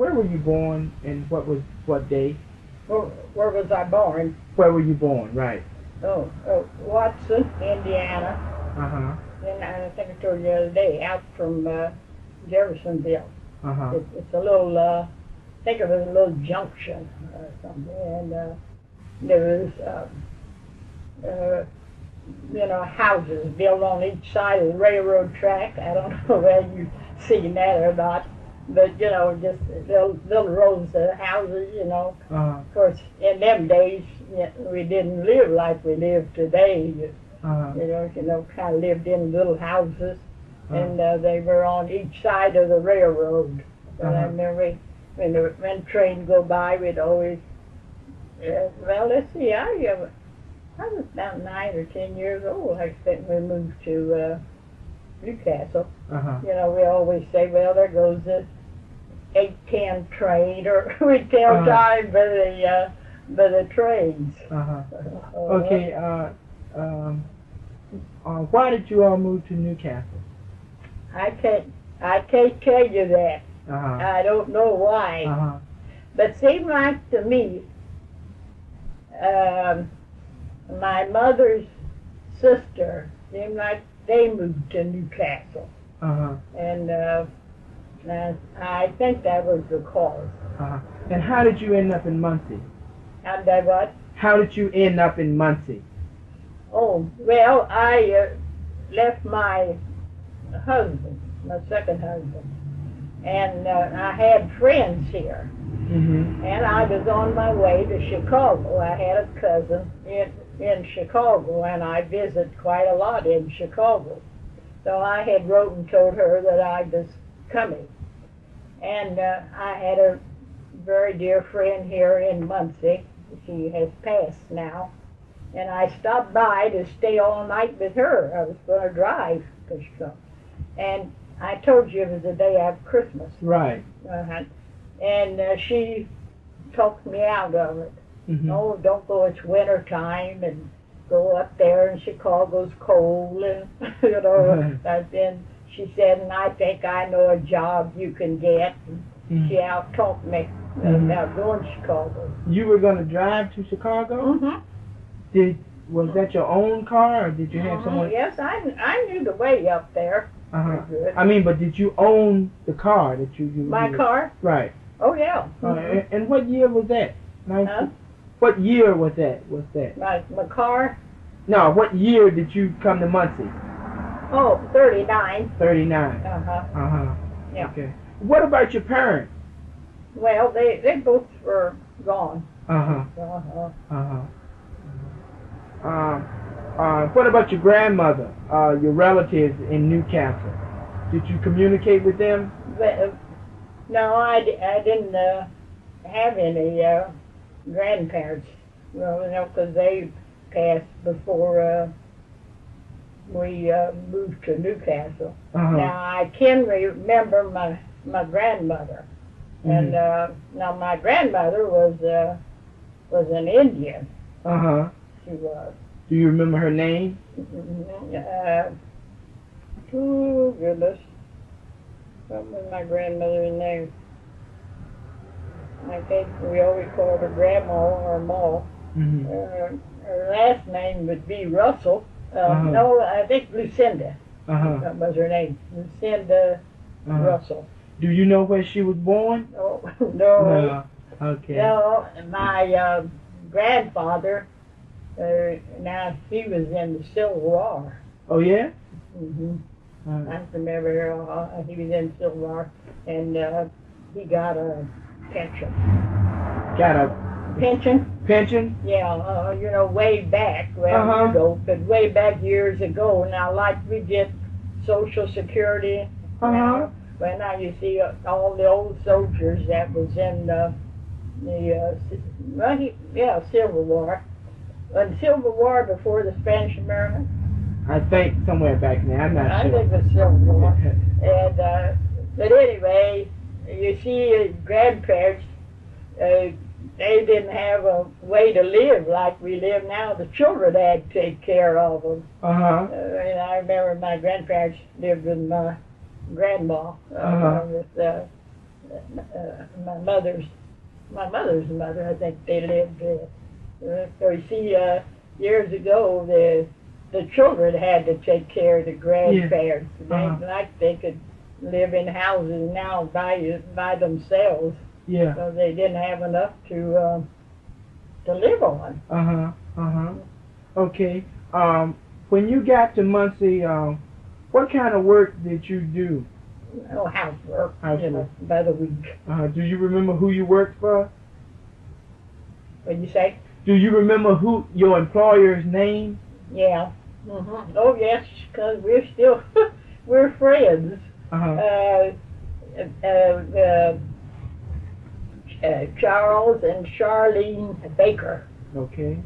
where were you born, and what day? Where was I born? Where were you born? Right. Watson, Indiana. And I think I told you the other day, out from Jeffersonville. It's a little, think of it as a little junction or something. And there was, houses built on each side of the railroad track. I don't know whether you've seen that or not. But, just little rows of houses, Of course, in them days, we didn't live like we live today. Kind of lived in little houses, and they were on each side of the railroad. And I remember when the train go by, we'd always, let's see, I was about 9 or 10 years old. I think we moved to Newcastle. We always say, well, there goes the 8:10 train, or we tell time by the trains. Okay. Why did you all move to Newcastle? I can't tell you that. I don't know why. But seemed like to me, my mother's sister seemed like they moved to Newcastle, and I think that was the cause. And how did you end up in Muncie? And I what? How did you end up in Muncie? Oh, well, I left my husband, my second husband, and I had friends here. And I was on my way to Chicago. I had a cousin in Chicago, and I visited quite a lot in Chicago. So I had wrote and told her that I was coming. And I had a very dear friend here in Muncie. She has passed now. And I stopped by to stay all night with her. I was going to drive to Chicago. And I told you it was the day after Christmas. Right. And she talked me out of it. Oh, don't go, it's winter time, and go up there, and Chicago's cold, and, and then she said, and I think I know a job you can get. And she out-talked me about going to Chicago. You were going to drive to Chicago? Was that your own car, or did you have someone? Yes, I knew the way up there. I mean, but did you own the car that you used? My car? Right. Oh, yeah. And what year was that? What year was that? My car? No, what year did you come to Muncie? Oh, 39. 39. Yeah. Okay. What about your parents? Well, they both were gone. What about your grandmother, your relatives in Newcastle? Did you communicate with them? No, I didn't have any grandparents, because they passed before we moved to Newcastle. Now, I can remember my grandmother, and now my grandmother was an Indian. She was. Do you remember her name? Oh, goodness. What was my grandmother's name? I think we always called her Grandma or Ma. Her last name would be Russell. No, I think Lucinda. That was her name. Lucinda Russell. Do you know where she was born? Oh, no. Okay. No, my grandfather, now he was in the Civil War. Oh, yeah? I remember he was in Civil War, and he got a pension. Got a pension? Pension? Yeah, way back. Well, but way back years ago. Now, like we get Social Security. Well, now you see all the old soldiers that was in the Civil War. The Civil War before the Spanish American. I think somewhere back there. I'm not sure. I think it was Civil War. And but anyway, you see, grandparents, they didn't have a way to live like we live now. The children had to take care of them. And I remember my grandparents lived with my grandma. my mother's mother. I think they lived. So you see, years ago, the children had to take care of the grandparents. Yeah. Like they could live in houses now by themselves. Yeah. So they didn't have enough to live on. Okay. When you got to Muncie, what kind of work did you do? Oh, housework. Housework. By the week. Do you remember who you worked for? What'd you say? Do you remember who your employer's name? Yeah. Oh yes, because we're still we're friends. Charles and Charlene Baker. Okay.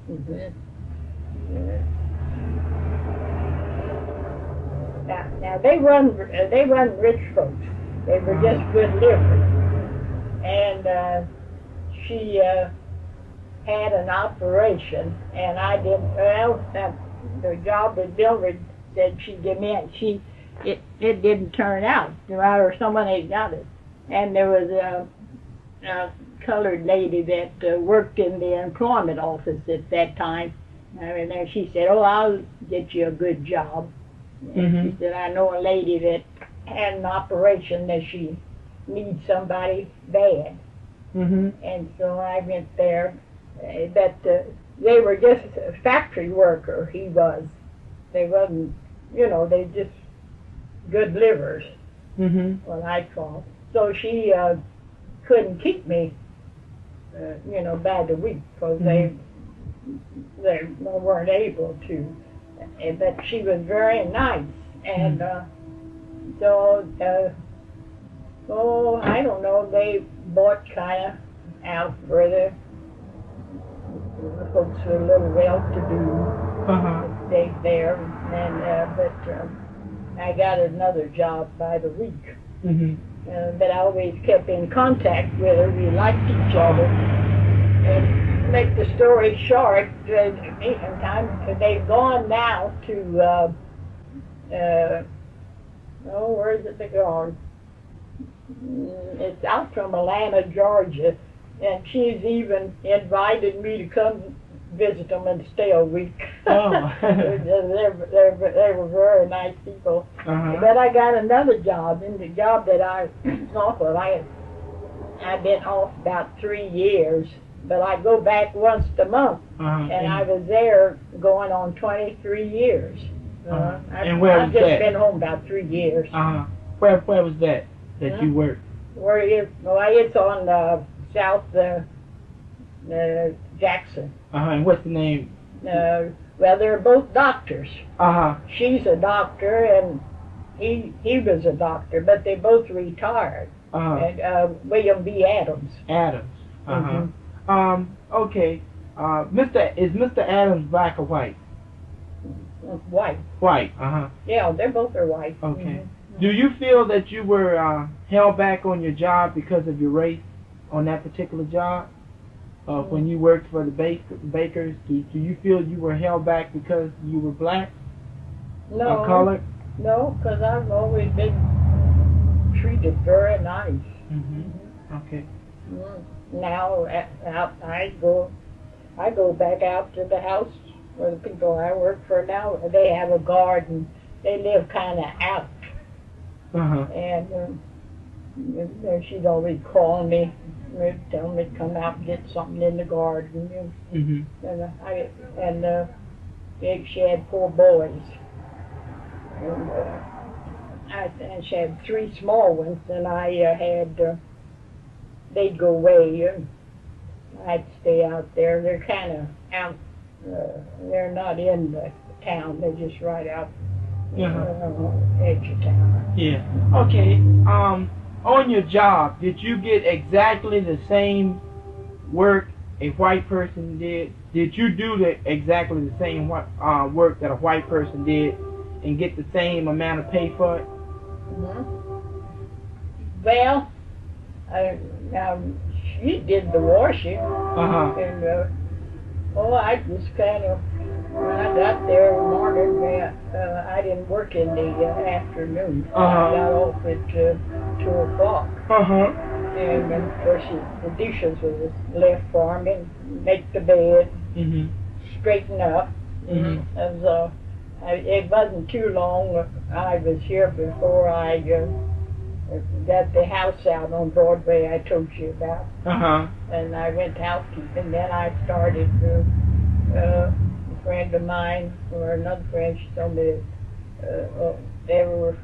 Now they run rich folks. They were just good livers, and she had an operation, and I didn't. Well, the job that Mildred said she'd give me, and it didn't turn out. Or someone had got it, and there was a colored lady that worked in the employment office at that time. And then she said, "Oh, I'll get you a good job." And she said, "I know a lady that had an operation that she needs somebody bad." And so I went there. But they were just a factory worker. He was. They wasn't, they just good livers. What I call. So she couldn't keep me, by the week because they weren't able to. But she was very nice, and so I don't know. They bought kind of out further. The folks were a little well-to-do. Stayed there, and but I got another job by the week. But I always kept in contact with her. We liked each other. And to make the story short, sometimes they've gone now to where's it they gone? It's out from Atlanta, Georgia. And she's even invited me to come visit them and stay a week. Oh. They were very nice people. But I got another job, and the job that I off of, I've been off about 3 years, but I go back once a month, and I was there going on 23 years. And where was I've just that? been home about 3 years. Where was that you worked? Where is? Well, it's on South Jackson. And what's the name? Well, they're both doctors. She's a doctor, and he was a doctor, but they both retired. And William B. Adams. Adams. Okay. Is Mr. Adams black or white? White. White. Yeah, they both are white. Okay. Do you feel that you were held back on your job because of your race on that particular job? When you worked for the bakers, do you feel you were held back because you were black? No. Or colored? No, because I've always been treated very nice. Okay. Now I go back out to the house where the people I work for now, they have a garden. They live kind of out. And she'd always call me, tell me to come out and get something in the garden. And she had 4 boys. And she had 3 small ones, and I had, they'd go away, and I'd stay out there. They're kind of out, they're not in the town, they're just right out edge of town. Yeah. Okay. On your job, did you get exactly the same work a white person did? Did you do exactly the same work that a white person did and get the same amount of pay for it? Well, she did the washing. And I just kind of, when I got there in the morning, I didn't work in the afternoon. I got off at 2 o'clock. And of course, the dishes was left for me, make the bed, straighten up. It wasn't too long I was here before I got the house out on Broadway I told you about. And I went housekeeping. Then I started a friend of mine, or another friend, she told me they'll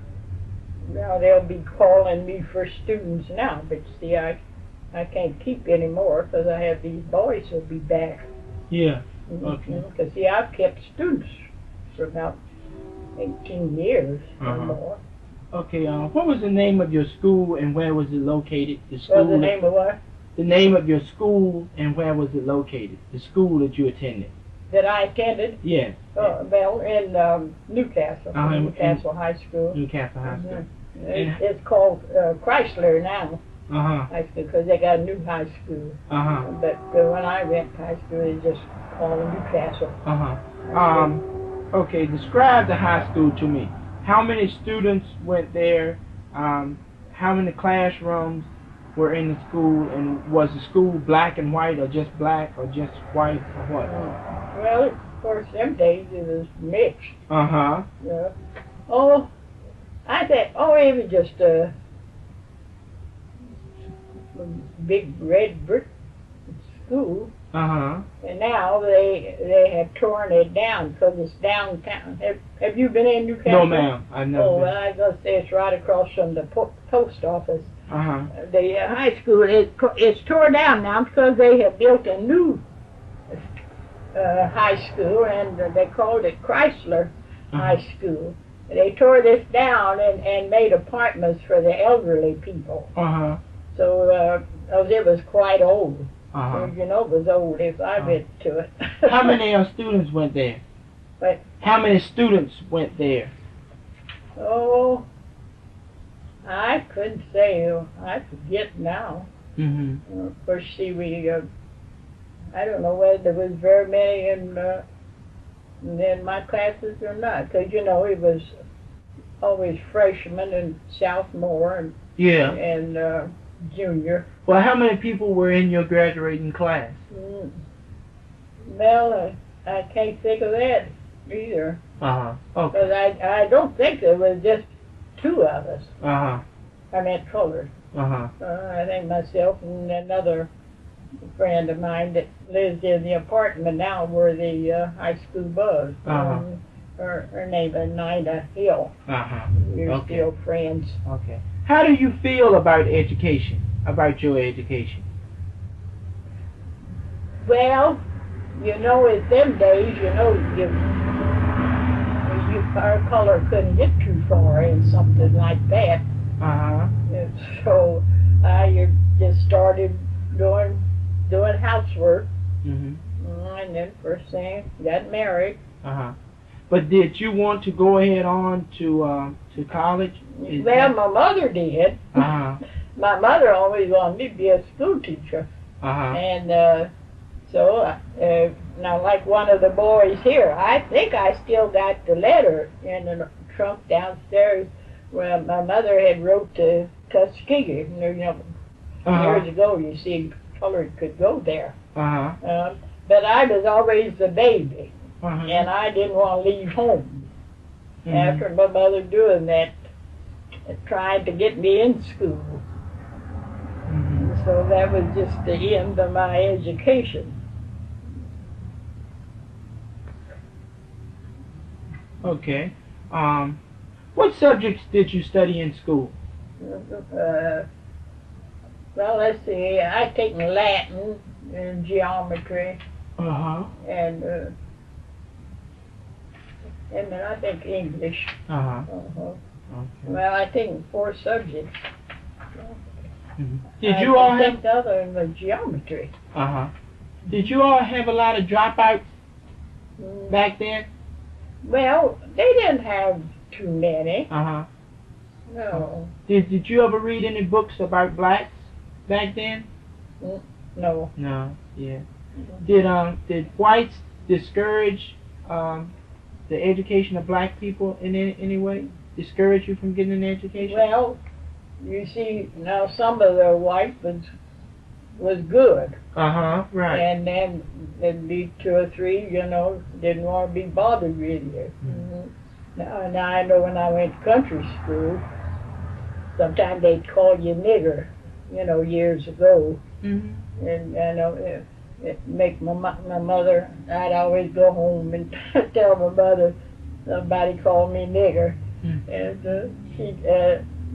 be calling me for students now, but see, I can't keep anymore because I have these boys who'll be back. Yeah. Okay. Because see, I've kept students for about 18 years or more. Okay. What was the name of your school and where was it located? The school. What was the name of what? The name of your school and where was it located? The school that you attended. That I attended? Yes. Well, in Newcastle, Newcastle High School. Newcastle High School. It's called Chrysler now. High school, because they got a new high school. But when I went to high school, they just called Newcastle. Okay, describe the high school to me. How many students went there? How many classrooms were in the school? And was the school black and white, or just black, or just white, or what? Well, of course, them days it was mixed. Yeah. I thought, it was just a big red brick school. And now they have torn it down because it's downtown. Have you been in Newcastle? No, ma'am. I've never been. Well, I gotta say it's right across from the post office. The high school it's torn down now because they have built a new high school, and they called it Chrysler High School. They tore this down and made apartments for the elderly people. So it was quite old. So, you know, it was old if I went to it. How many students went there? What? How many students went there? Oh, I couldn't say. I forget now. Of course, see, I don't know whether there was very many in my classes or not, because you know it was always freshmen and sophomore and junior. Well, how many people were in your graduating class? Well, I can't think of that either. Okay. Because I don't think there was just two of us. I meant colored. I think myself and another friend of mine that lives in the apartment now where the high school was. Her name is Nina Hill. We're still friends. Okay. How do you feel about education? About your education? Well, you know, in them days, you know, our color couldn't get too far in something like that. So I just started doing housework, and then first thing got married. But did you want to go ahead on to college? Well, my mother did. My mother always wanted me to be a school teacher, and so now, like one of the boys here, I think I still got the letter in the trunk downstairs where my mother had wrote to Tuskegee. You know, years ago, you see, colored could go there. But I was always the baby, and I didn't want to leave home. After my mother doing that, trying to get me in school. So that was just the end of my education. Okay. What subjects did you study in school? Well, let's see. I take Latin and geometry, and then I think English. Well, I think 4 subjects. Did you all have the other in the geometry? Did you all have a lot of dropouts back then? Well, they didn't have too many. No. Did you ever read any books about blacks back then? No. No. Yeah. Did whites discourage the education of black people in any way? Discourage you from getting an education? Well, you see, now some of the white was good. Right. And then there'd be 2 or 3, didn't want to be bothered with you. Now I know when I went to country school, sometimes they'd call you nigger, years ago. And, it make my mother, I'd always go home and tell my mother somebody called me nigger. And she'd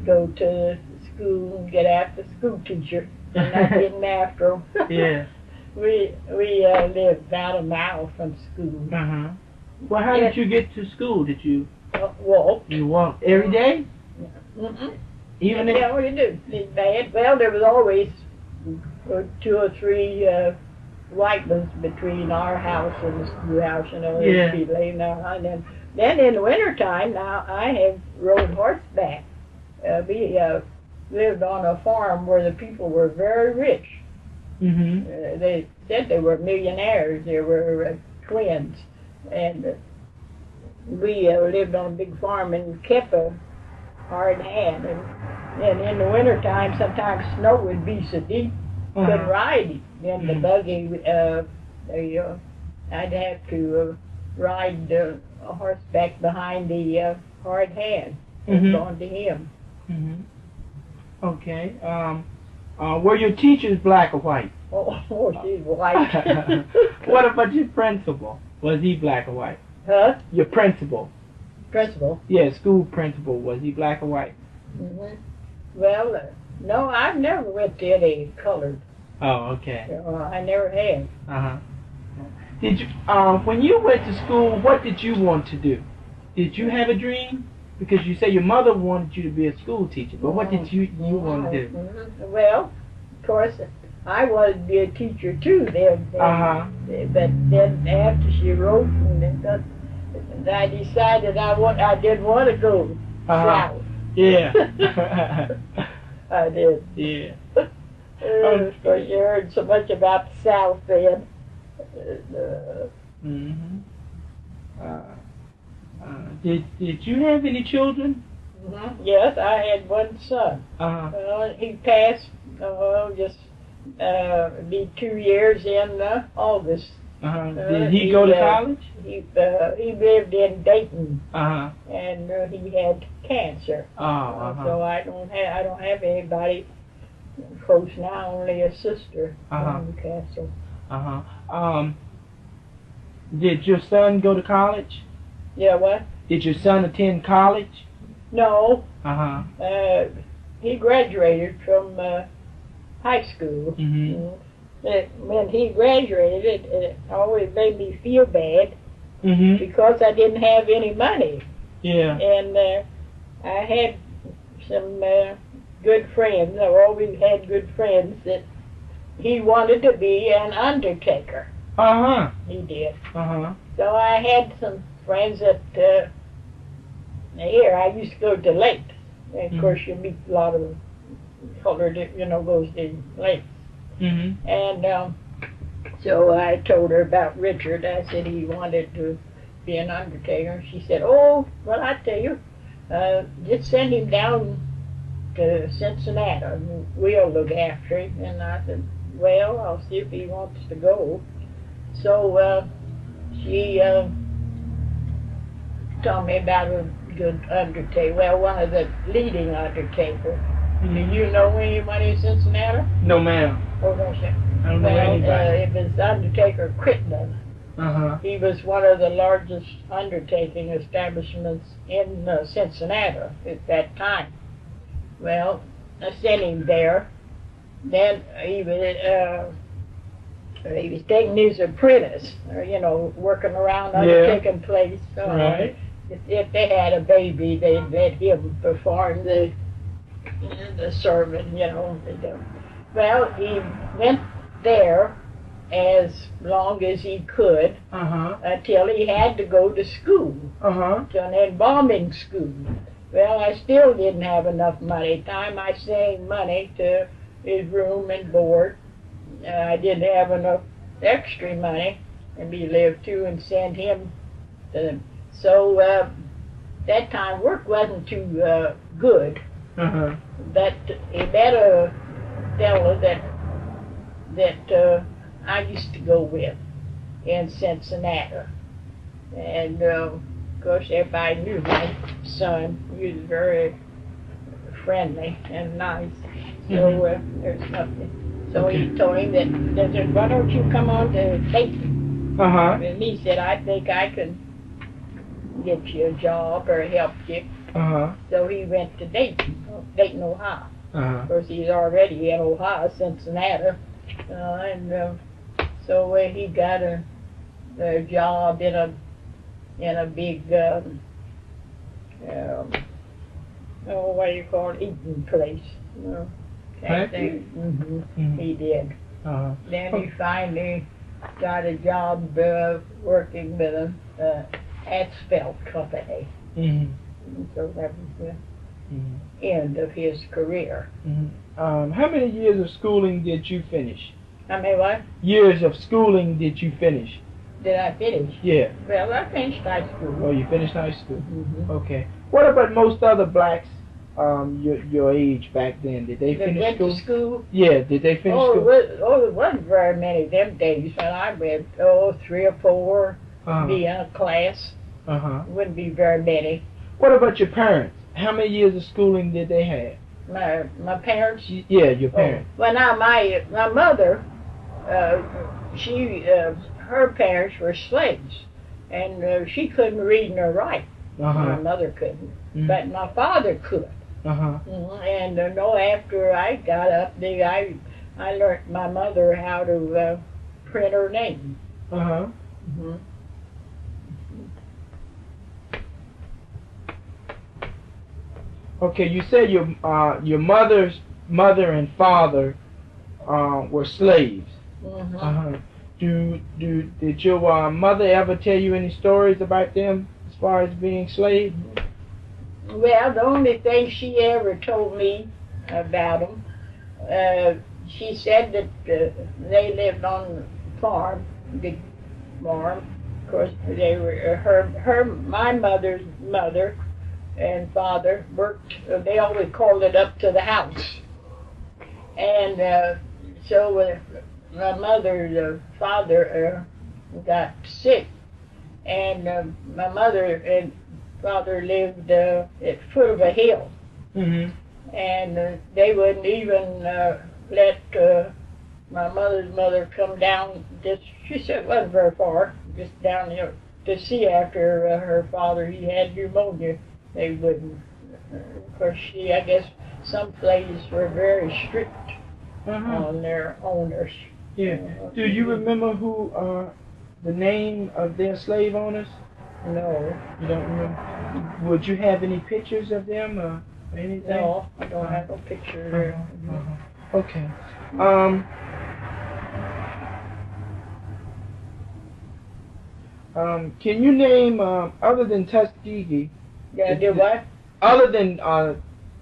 go to school and get after the school teacher. And not getting after them. Yeah. We lived about a mile from school. Well, how did you get to school? Did you walk? You walked every day? Even if... Yeah, what do you do? It's bad. Well, there was always 2 or 3 white ones between our house and the schoolhouse, Yeah. Be laying there. And then in the wintertime, now I have rode horseback. We lived on a farm where the people were very rich. They said they were millionaires. They were twins. And we lived on a big farm and kept a hard hand. And in the wintertime, sometimes snow would be so deep, couldn't ride in the buggy. I'd have to ride a horseback behind the hard hand and going to him. Okay. Were your teachers black or white? Oh, she's white. What about your principal? Was he black or white? Huh? Your principal? Principal? Yeah, school principal. Was he black or white? Well, no, I've never went to any colored. Oh, okay. I never have. Did you? When you went to school, what did you want to do? Did you have a dream? Because you say your mother wanted you to be a school teacher, but what did you want to do? Well, of course, I wanted to be a teacher too. But then after she wrote, and I decided I didn't want to go south. Yeah. I did. Yeah. Because you heard so much about the South then. Did you have any children? Yes, I had one son. He passed just be 2 years in August. Did he go to college? He lived in Dayton, and he had cancer. So I don't have anybody close now. Only a sister from cancer. Did your son go to college? Yeah, what? Did your son attend college? No. He graduated from high school. When he graduated, it always made me feel bad because I didn't have any money. Yeah. And I had some good friends. I've always had good friends that he wanted to be an undertaker. He did. So I had some friends that here I used to go to lakes. And of course you meet a lot of colored, goes to lakes. And so I told her about Richard. I said he wanted to be an undertaker. She said, "Oh, well, I tell you, just send him down to Cincinnati and we'll look after him." And I said, "Well, I'll see if he wants to go." So she told me about a good undertaker. Well, one of the leading undertakers. Do you know anyone in Cincinnati? No, ma'am. Oh, no, sir. I don't know anybody. It was Undertaker Crittenden. He was one of the largest undertaking establishments in Cincinnati at that time. Well, I sent him there. Then he was taking his apprentice, working around undertaking place. So right. If they had a baby, they'd let him perform the sermon, Well, he went there as long as he could until he had to go to school, to an embalming school. Well, I still didn't have enough money. Time I saved money to his room and board. I didn't have enough extra money, and we lived too, and send him to them. So that time work wasn't too good. that he met a fellow that I used to go with in Cincinnati. And of course everybody knew my son. He was very friendly and nice. So there's nothing. So he told him that said, why don't you come on to Dayton? And he said, I think I can get you a job or help you. So he went to Dayton, Ohio. Of course, he's already in Ohio, Cincinnati. So he got a job in a big, what do you call it, eating place. He did. Then he finally got a job working with an asphalt company. So that was the end of his career. How many years of schooling did you finish? How many what? Years of schooling did you finish? Did I finish? Yeah. Well, I finished high school. Oh, you finished high school? Okay. What about most other blacks your age back then? Did they finish school? To school? Yeah, did they finish school? There wasn't very many them days when I went. 3 or 4 be in a class. Wouldn't be very many. What about your parents? How many years of schooling did they have? My parents? Yeah, your parents. Well, now my mother, her parents were slaves, and she couldn't read nor write. My mother couldn't, but my father could. And after I got up there, I learned my mother how to print her name. Okay, you said your mother's mother and father were slaves. Did your mother ever tell you any stories about them as far as being slaves? Well, the only thing she ever told me about them, she said that they lived on a farm, big farm. Of course, they were my mother's mother and father worked. They always called it up to the house, and so my mother's father got sick, and my mother and father lived at foot of a hill, and they wouldn't even let my mother's mother come down. She said it wasn't very far, just down there to see after her father. He had pneumonia. They wouldn't. Of course, I guess some places were very strict on their owners. Yeah. Do you remember who the name of their slave owners? No. You don't remember? Would you have any pictures of them or anything? No, I don't have no picture there. Okay. Can you name other than Tuskegee? Yeah, did what? Other than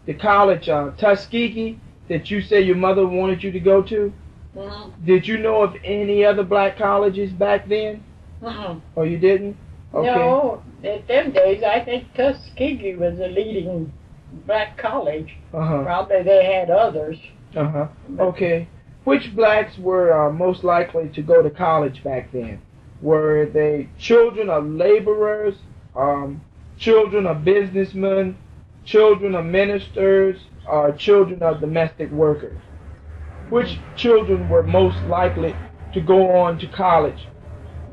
the college Tuskegee that you say your mother wanted you to go to, did you know of any other black colleges back then? Or you didn't? Okay. No, at them days I think Tuskegee was the leading black college. Probably they had others. Okay. Which blacks were most likely to go to college back then? Were they children of laborers, children of businessmen, children of ministers, or children of domestic workers? Which children were most likely to go on to college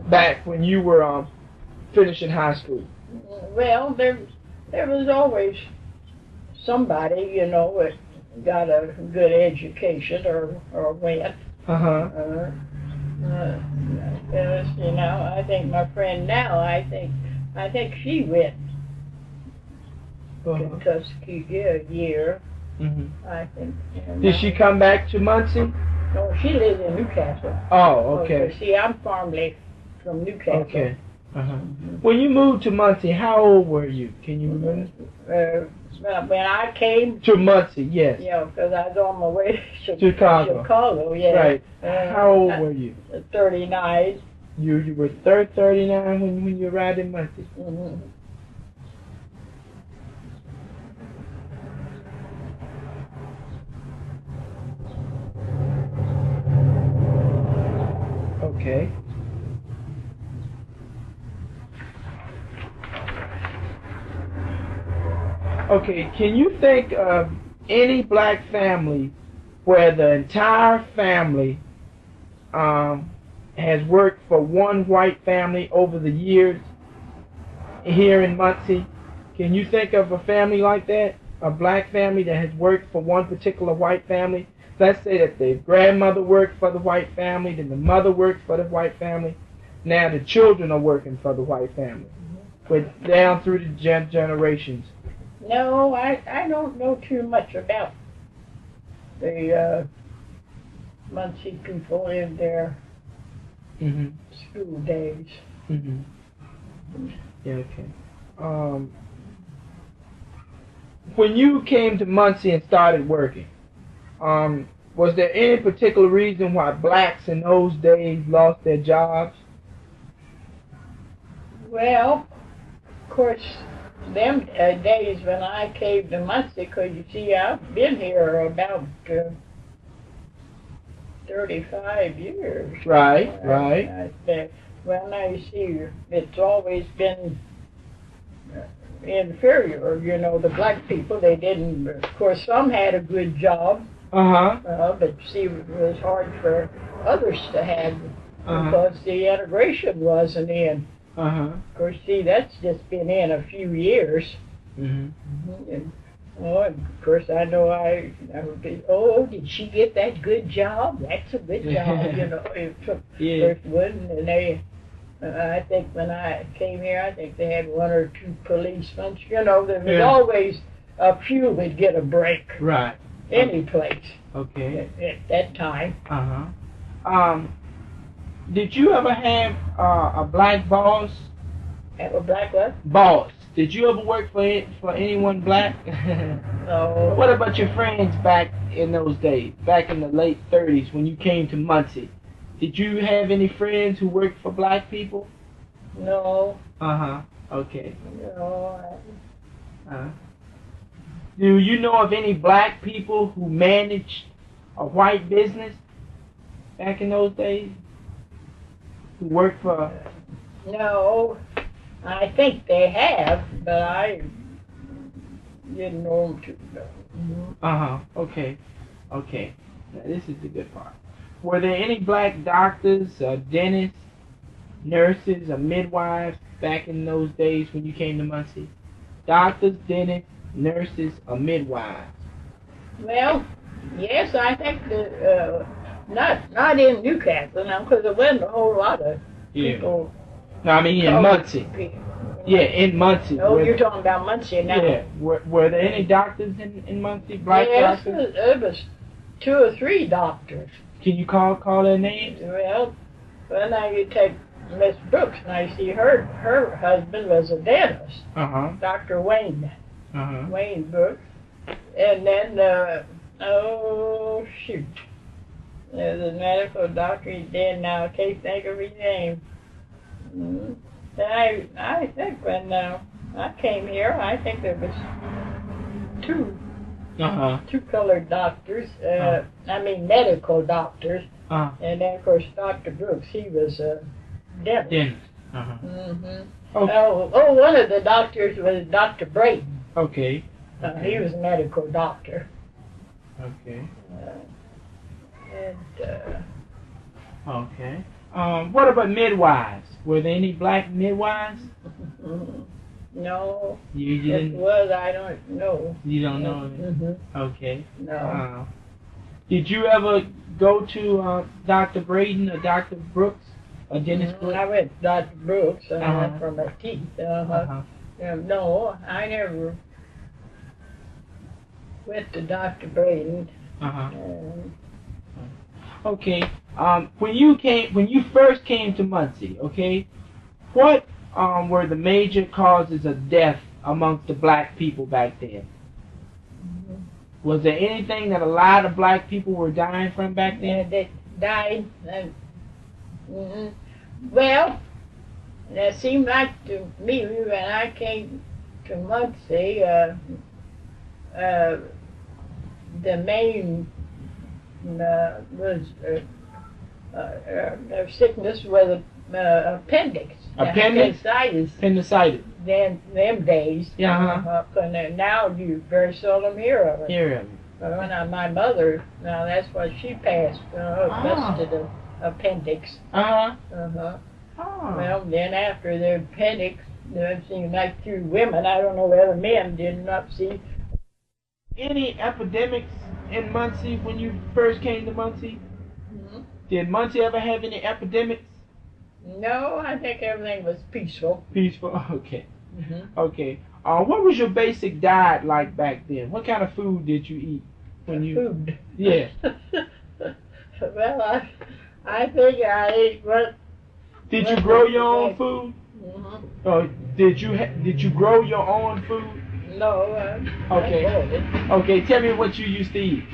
back when you were finishing high school? Well, there was always somebody, that got a good education or went. I think my friend now, I think she went to Tuskegee a year. I think. Did she come back to Muncie? No, she lives in Newcastle. Oh, okay. See, I'm farmly from Newcastle. Okay. When you moved to Muncie, how old were you? Can you remember? When I came to Muncie, yes. Yeah, because I was on my way to Chicago. Chicago, yeah. Right. How old were you? 39. You were 39 when you arrived in Muncie. Okay. Okay, can you think of any black family where the entire family has worked for one white family over the years here in Muncie? Can you think of a family like that? A black family that has worked for one particular white family? Let's say that the grandmother worked for the white family, then the mother worked for the white family. Now the children are working for the white family, but down through the generations. No, I don't know too much about the Muncie people in their school days. Yeah, okay. When you came to Muncie and started working, was there any particular reason why blacks in those days lost their jobs? Well, of course, them days when I came to Muncie, because you see, I've been here about 35 years. Right. Well, now you see, it's always been inferior, you know, the black people, they didn't, of course, some had a good job, but see, it was hard for others to have, because the integration wasn't in. Of course, see, that's just been in a few years. And, of course, I know I would be, oh, did she get that good job? That's a good job, you know. First one, and they, I think when I came here, I think they had one or two policemen. You know, there was always a few would get a break. Right. Any place. Okay. At that time. Did you ever have a black boss? Have a black what? Boss. Did you ever work for anyone black? No. What about your friends back in those days, back in the late 30s when you came to Muncie? Did you have any friends who worked for black people? No. Okay. No. Do you know of any black people who managed a white business back in those days? Who worked for... No. I think they have, but I didn't know them too well. Okay. Now, this is the good part. Were there any black doctors, dentists, nurses, or midwives back in those days when you came to Muncie? Doctors, dentists, nurses, or midwives? Well, yes, I think that not in Newcastle now, because there wasn't a whole lot of people. No, I mean in Muncie. Yeah, in Muncie. Oh, you're talking about Muncie now. Yeah. Were there any doctors in Muncie? Black doctors? There was 2 or 3 doctors. Can you call their names? Well, now you take Miss Brooks. Now you see her husband was a dentist. Dr. Wayne. Wayne Brooks. And then oh shoot. There's a medical doctor, he's dead now, I can't think of his name. I think when I came here, I think there was 2 colored doctors, I mean medical doctors, and then of course Dr. Brooks, he was a dentist. Oh, one of the doctors was Dr. Braden. Okay. He was a medical doctor. Okay. And, what about midwives? Were there any black midwives? No. You didn't? If it was, I don't know. You don't know? Okay. No. Did you ever go to Dr. Braden or Dr. Brooks or Dennis Brooks? I went to Dr. Brooks for my teeth. No, I never went to Dr. Braden. Okay. When you first came to Muncie, okay, what were the major causes of death amongst the black people back then? Was there anything that a lot of black people were dying from back then? They died. Well, it seemed like to me when I came to Muncie, the main was sickness with appendix. Appendicitis. Appendicitis. Then them days. Yeah. And now you very seldom hear of it. Hear of it. My mother, now that's why she passed. Busted an appendix. Well, then after the appendix, it seemed like through women, I don't know whether men did not see. Any epidemics in Muncie when you first came to Muncie? Did Muncie ever have any epidemics? No, I think everything was peaceful. Peaceful? Okay. Okay. What was your basic diet like back then? What kind of food did you eat? Food? Yeah. Well, I think I ate what... Did you grow your own food? Or did you grow your own food? No. Okay. Okay, tell me what you used to eat.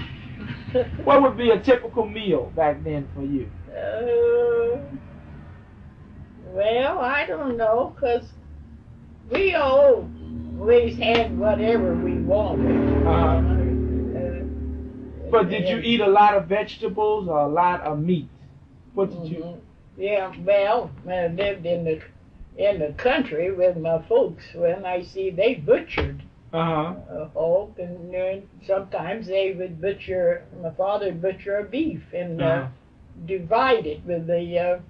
What would be a typical meal back then for you? Well, I don't know, because we always had whatever we wanted. But did you eat a lot of vegetables or a lot of meat? What did you? Yeah, well, I lived in the country with my folks. When I see they butchered hog, and then sometimes they would butcher. My father would butcher a beef and divide it with the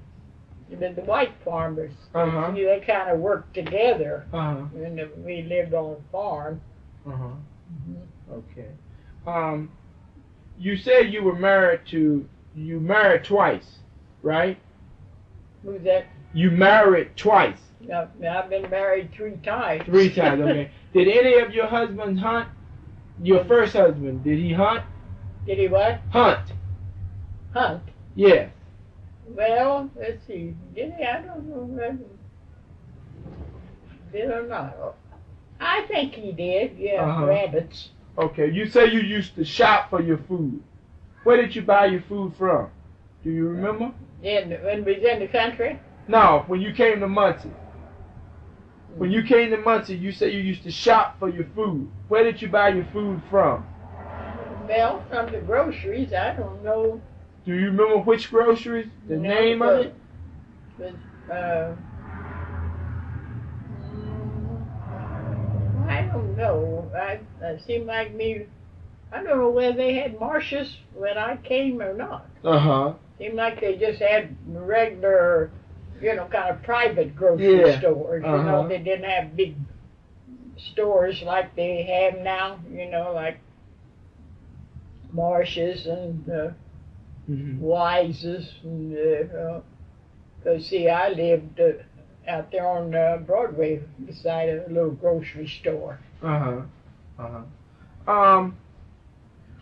white farmers. They kind of worked together. And we lived on a farm. Okay. You said you were married twice, right? Who's that? You married twice. I've been married 3 times. 3 times, okay. Did any of your husbands hunt? Your first husband, did he hunt? Did he what? Hunt. Hunt? Yes. Well, let's see. Did he? I don't know. Did or not? I think he did. Yeah, rabbits. Okay. You say you used to shop for your food. Where did you buy your food from? Do you remember? When we was in the country? No, when you came to Muncie. When you came to Muncie, you say you used to shop for your food. Where did you buy your food from? Well, from the groceries. I don't know. Do you remember which groceries? The name of it? I don't know. It seemed like me. I don't know whether they had marshes when I came or not. Seemed like they just had regular, kind of private grocery stores. You know, they didn't have big stores like they have now. Like Marshes and Wise's. Because see, I lived out there on Broadway beside a little grocery store.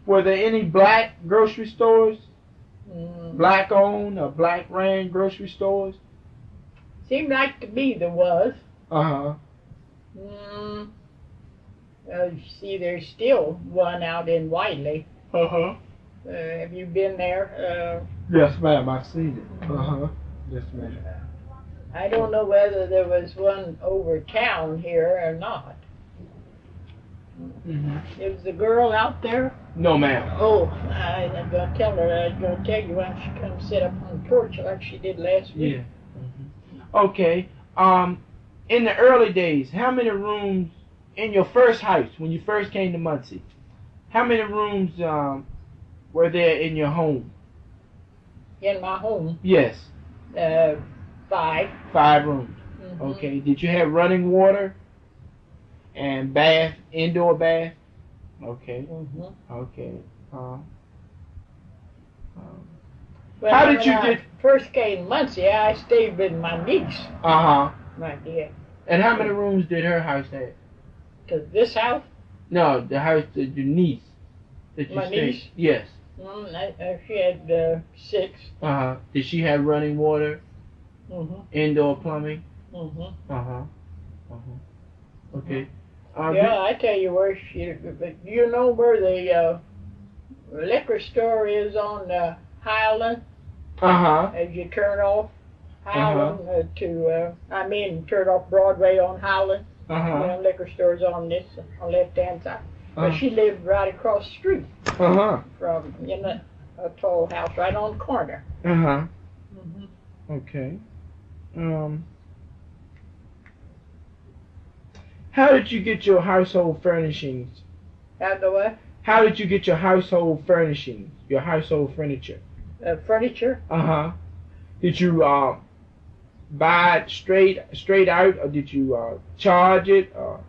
Were there any black grocery stores? Black owned or black ran grocery stores? Seemed like to me there was. See, there's still one out in Wiley. Have you been there? Yes, ma'am. I've seen it. Yes, ma'am. I don't know whether there was one over town here or not. Is the girl out there? No, ma'am. Oh, I'm going to tell her. I was going to tell you when she comes sit up on the porch like she did last week. Yeah. Okay. In the early days, how many rooms in your first house when you first came to Muncie? How many rooms were there in your home? In my home? Yes. 5. 5 rooms. Okay. Did you have running water and bath, indoor bath? Okay. Okay. Well, how did you get? First came to Muncie, I stayed with my niece. My dear. And how many rooms did her house have? To this house? No, the house that your niece. That you my stayed. Niece? Yes. She had 6. Did she have running water? Indoor plumbing? Okay. Yeah, I tell you where but you know where the liquor store is on Highland? As you turn off Highland turn off Broadway on Highland. Liquor store's on this, on the left-hand side. But she lived right across the street from, a tall house right on the corner. Okay. How did you get your household furnishings? How the what? How did you get your household furnishings? Your household furniture? Furniture? Uh-huh. Did you buy it straight out, or did you charge it, or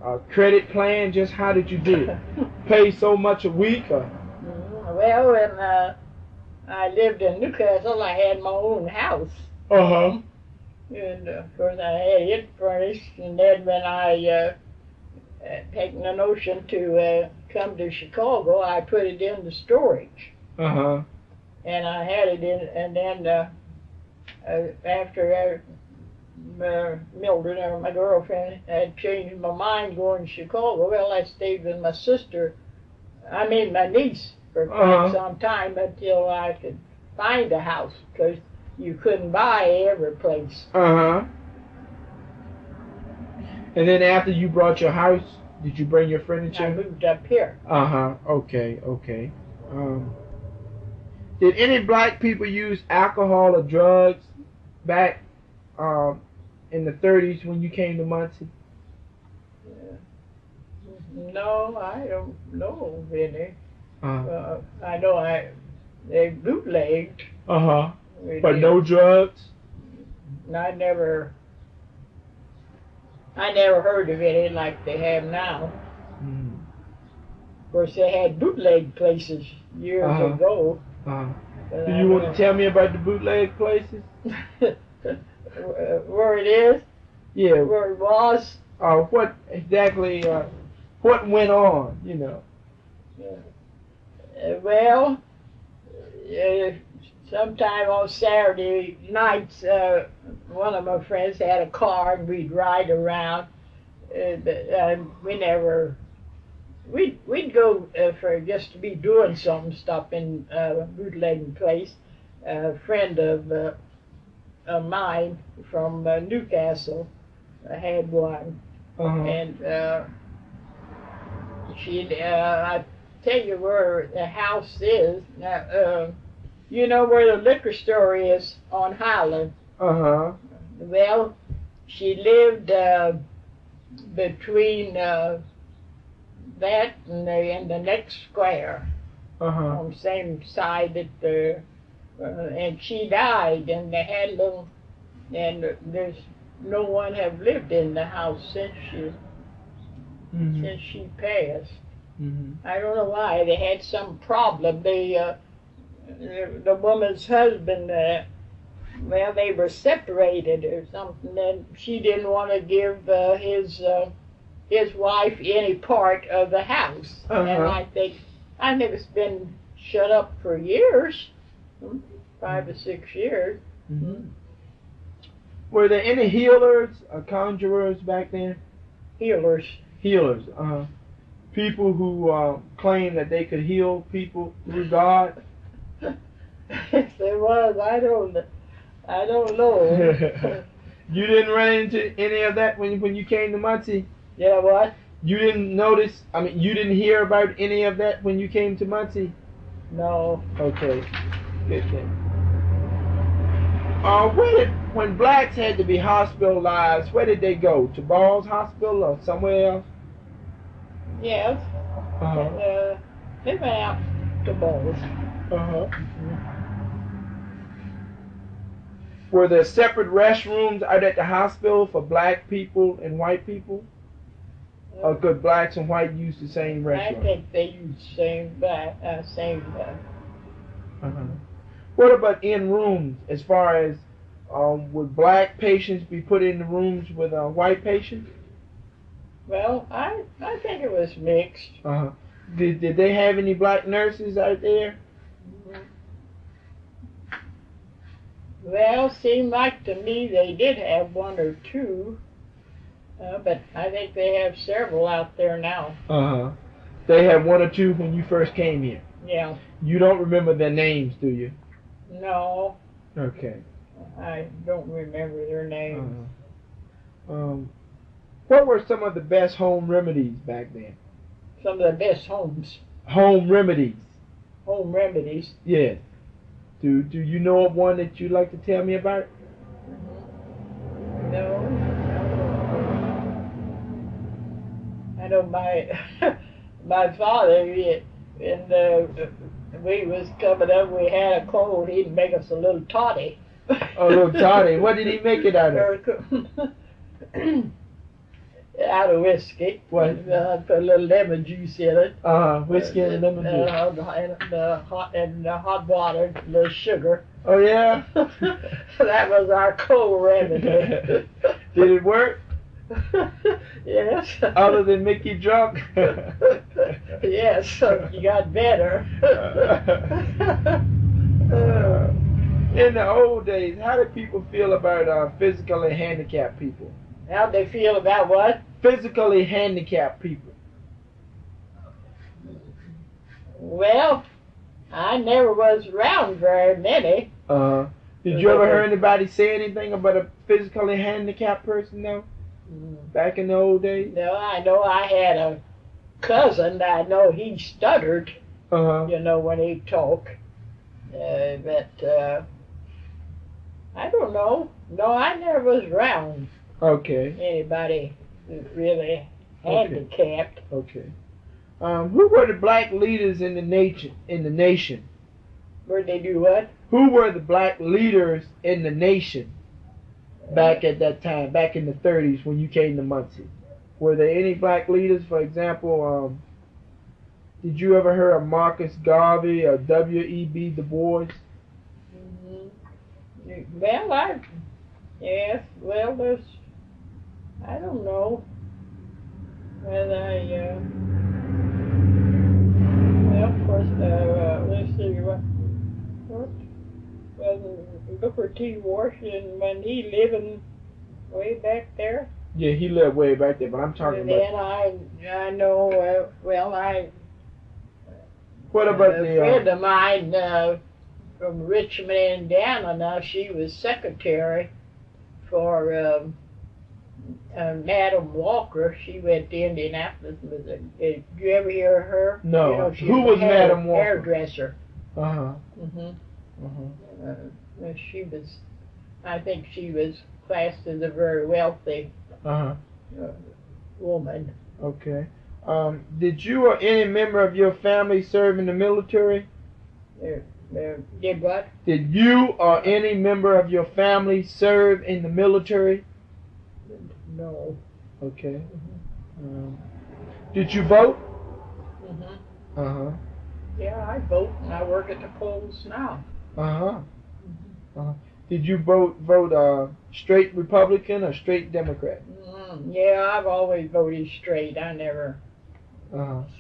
a credit plan? Just how did you do it? Pay so much a week, or? Well, when I lived in Newcastle, I had my own house. Uh-huh. And of course I had it furnished, and then when I taken the notion to come to Chicago, I put it into storage. Uh-huh. And I had it in, and then after Mildred, or my girlfriend, had changed my mind going to Chicago, well, I stayed with my my niece, for quite some time until I could find a house, because you couldn't buy every place. Uh-huh. And then after you brought your house, did you bring your furniture? I moved up here. Uh-huh. Okay, okay. Did any black people use alcohol or drugs back in the 30s when you came to Muncie? No, I don't know of any. I know they bootlegged. Uh-huh. But no drugs? I never heard of any like they have now. Of course, they had bootleg places years ago. Do you want to tell me about the bootleg places? Where it is? Yeah. Where it was? What exactly, what went on, you know? Well, sometime on Saturday nights, one of my friends had a car and we'd ride around. We'd go for just to be doing something, stop in a bootlegging place. A friend of mine from Newcastle had one, and I tell you where the house is. You know where the liquor store is on Highland? Uh-huh. Well, she lived between that and the next square, on the same side that and she died, and they had little, and there's no one have lived in the house since she passed. I don't know why. They had some problem. The woman's husband, well, they were separated or something, and she didn't want to give his wife any part of the house. And I think it's been shut up for years, 5 or 6 years. Were there any healers or conjurers back then? Healers. People who claimed that they could heal people through God? If there was, I don't know. You didn't run into any of that when you came to Muncie? Yeah, what? You didn't notice, you didn't hear about any of that when you came to Muncie? No. Okay, good thing. When blacks had to be hospitalized, where did they go? To Ball's Hospital or somewhere else? Yes. They went out to Ball's. Were there separate restrooms out at the hospital for black people and white people? Or could blacks and white use the same restroom? I think they use the same. What about in rooms, as far as would black patients be put in the rooms with white patients? Well, I think it was mixed. Did they have any black nurses out there? Well, seemed like to me they did have one or two, but I think they have several out there now. They had one or two when you first came here? Yeah. You don't remember their names, do you? No. Okay. I don't remember their names. What were some of the best home remedies back then? Some of the best homes. Home remedies? Home remedies? Yes. Do you know of one that you'd like to tell me about? No. I know my father, when we was coming up, we had a cold. He'd make us a little toddy. A little toddy. What did he make it out of? Out of whiskey. What? Put a little lemon juice in it. Whiskey and lemon juice. And hot water, a little sugar. Oh yeah. That was our cold remedy. Did it work? Yes. Other than make you drunk? Yes, you got better. In the old days, how did people feel about physically handicapped people? How'd they feel about what? Physically handicapped people. Well, I never was around very many. Did you ever hear anybody say anything about a physically handicapped person, though? Back in the old days? No, I know I had a cousin. I know he stuttered, you know, when he talked. But I don't know. No, I never was around. Okay. Anybody really handicapped. Okay. Who were the black leaders in the nation? Where'd they do what? Who were the black leaders in the nation back at that time, back in the 30s when you came to Muncie? Were there any black leaders? For example, did you ever hear of Marcus Garvey or W.E.B. Du Bois? Well, yes, well, there's, I don't know whether well, of course, let's see, what was Booker T. Washington, when he living way back there? Yeah, he lived way back there, but I'm talking and about... then I know, what about a friend of mine from Richmond, Indiana, now she was secretary for Madam Walker. She went to Indianapolis. Did you ever hear her? No. You know, who was Madam Walker? Hairdresser. She was, I think she was classed as a very wealthy woman. Okay. Did you or any member of your family serve in the military? Did what? Did you or any member of your family serve in the military? No. Okay. Did you vote? Yeah, I vote, and I work at the polls now. Did you vote straight Republican or straight Democrat? Yeah, I've always voted straight. I never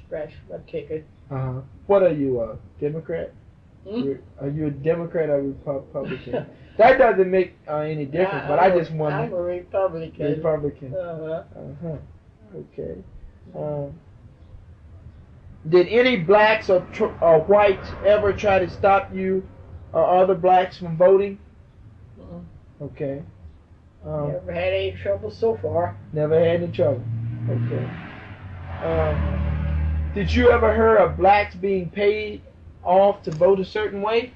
scratched my ticket. What are you, a Democrat? Are you a Democrat or Republican? That doesn't make any difference, but I just wonder. I'm a Republican. Republican. Okay. Did any blacks or whites ever try to stop you or other blacks from voting? Okay. Never had any trouble so far. Never had any trouble. Okay. Did you ever hear of blacks being paid off to vote a certain way?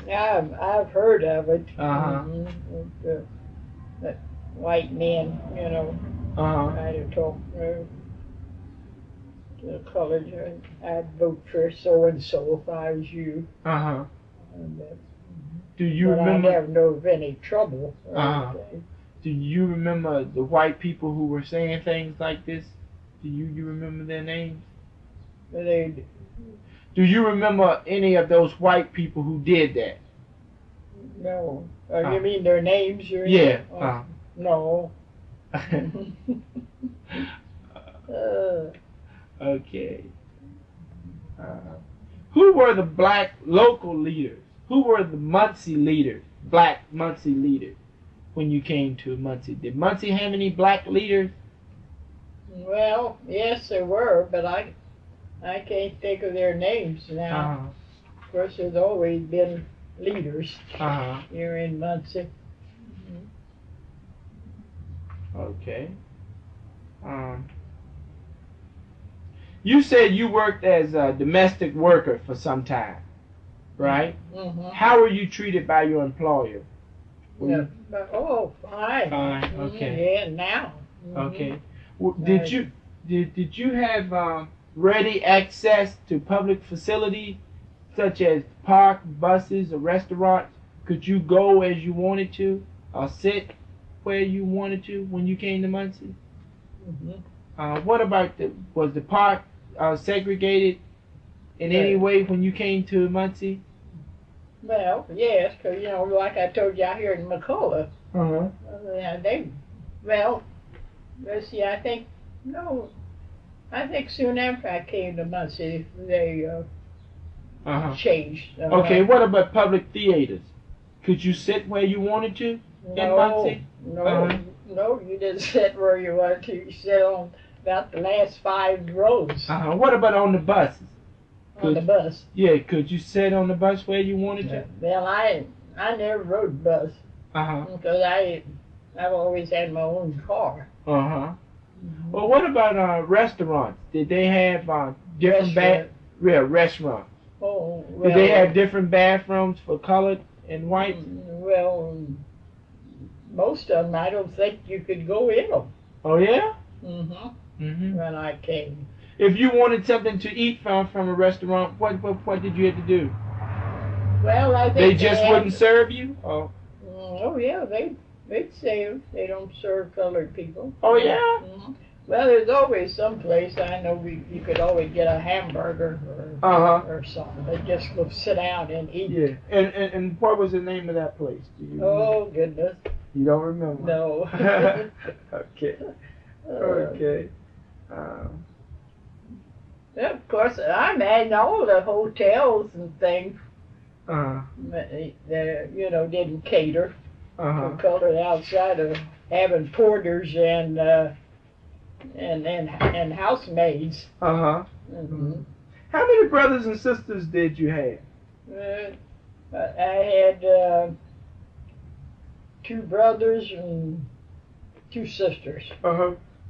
Yeah, I've heard of it. That white men, you know, try to talk to the college. I'd vote for so and so if I was you. Do you but remember? I never know of any trouble. Do you remember the white people who were saying things like this? Do you remember their names? Do you remember any of those white people who did that? No. You mean their names? Yeah. No. Okay. Who were the black local leaders? Who were the Muncie leaders, black Muncie leaders, when you came to Muncie? Did Muncie have any black leaders? Well, yes, there were, but I can't think of their names now. Of course, there's always been leaders here in Muncie. Okay. You said you worked as a domestic worker for some time. right? Mm-hmm. How were you treated by your employer? Yeah. Oh, fine. Fine. Okay. Yeah, now. Mm-hmm. Okay. Well, did you have ready access to public facilities such as park, buses, or restaurants? Could you go as you wanted to, or sit where you wanted to when you came to Muncie? Mm-hmm. What about was the park segregated in any way when you came to Muncie? Well, yes, because, like I told you out here in McCullough, let's see, I think soon after I came to Muncie, they changed. Okay, what about public theaters? Could you sit where you wanted to in Muncie? No, you didn't sit where you wanted to. You sat on about the last 5 rows. What about on the buses? On the bus? Yeah, could you sit on the bus where you wanted to? Well, I never rode the bus. Because I've always had my own car. Mm-hmm. Well, what about restaurants? Did they have different restaurants? Oh, well. Did they have different bathrooms for colored and white? Well, most of them, I don't think you could go in them. Oh, yeah? Mm-hmm. When I came. If you wanted something to eat from a restaurant, what did you have to do? Well, I think they just wouldn't serve you? Oh, yeah, they'd say they don't serve colored people. Oh, yeah? Mm-hmm. Well, there's always some place, I know you could always get a hamburger or something. They just go sit down and eat. Yeah, and what was the name of that place? Do you remember? Goodness. You don't remember? No. Okay. Okay. Of course, I imagine all the hotels and things, didn't cater for colored outside of having porters and housemaids. Mm-hmm. How many brothers and sisters did you have? I had 2 brothers and 2 sisters.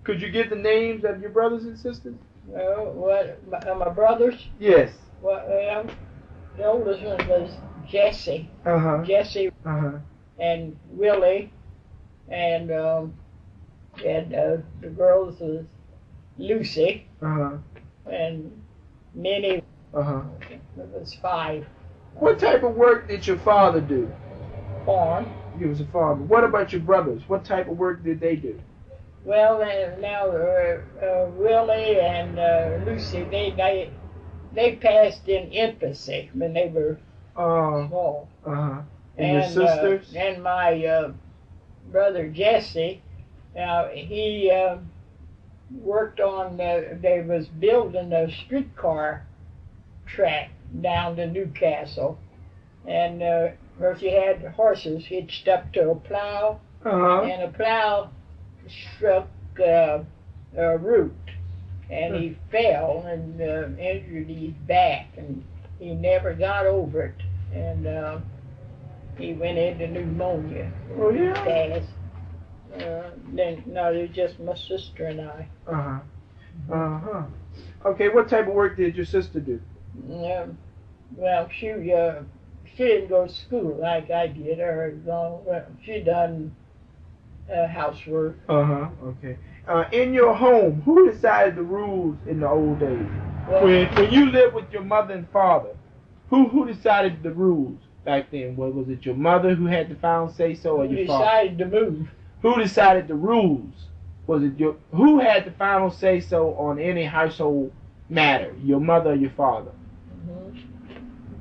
Could you give the names of your brothers and sisters? My brothers? Yes. Well, the oldest one was Jesse. Jesse and Willie, and the girls was Lucy and Minnie. It was 5. What type of work did your father do? Farm. He was a farmer. What about your brothers? What type of work did they do? Well, now Willie and Lucy, they passed in infancy when they were small. And your sisters? And my brother Jesse, he worked on, they was building a streetcar track down to Newcastle. And of course he had horses hitched up to a plow, and a plow struck a root, and he fell and injured his back, and he never got over it, and he went into pneumonia. Oh, yeah? No, it was just my sister and I. Okay, what type of work did your sister do? Well, she didn't go to school like I did. She done housework. Okay. In your home, who decided the rules in the old days? Well, when you lived with your mother and father, who decided the rules back then? Was it your mother who had the final say so, or your father? Who decided to move? Who decided the rules? Was it who had the final say so on any household matter? Your mother or your father?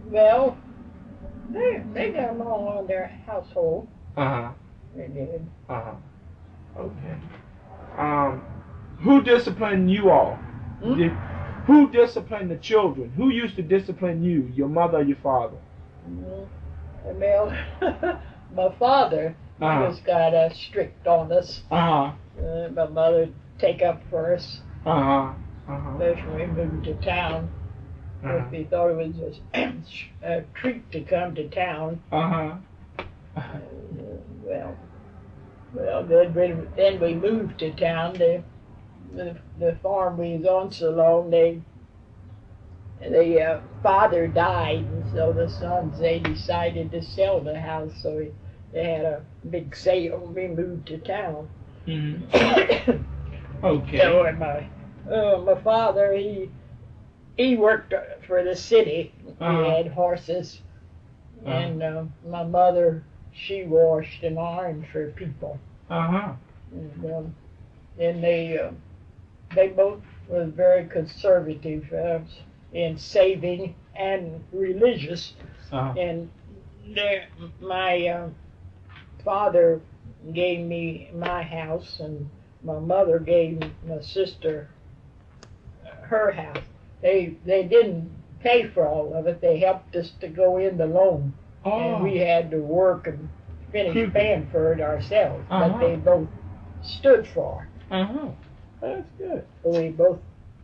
Well, they got along on their household. They did. Okay. Who disciplined you all? Who disciplined the children? Who used to discipline you, your mother or your father? Well, my father was kind of strict on us. My mother would take up for us. Especially when we moved to town. We thought it was a treat to come to town. Well, then we moved to town. The farm we was on so long, the father died, and So the sons, they decided to sell the house, so they had a big sale and we moved to town. Mm-hmm. Okay. So my father, he worked for the city. Uh-huh. He had horses. And my mother, she washed and ironed for people. Uh-huh. And they both were very conservative in saving and religious. Uh-huh. And my father gave me my house, and my mother gave my sister her house. They didn't pay for all of it. They helped us to go in the loan. Oh. And we had to work and finish paying for it ourselves. Uh-huh. But they both stood for it. Uh-huh. That's good. So we both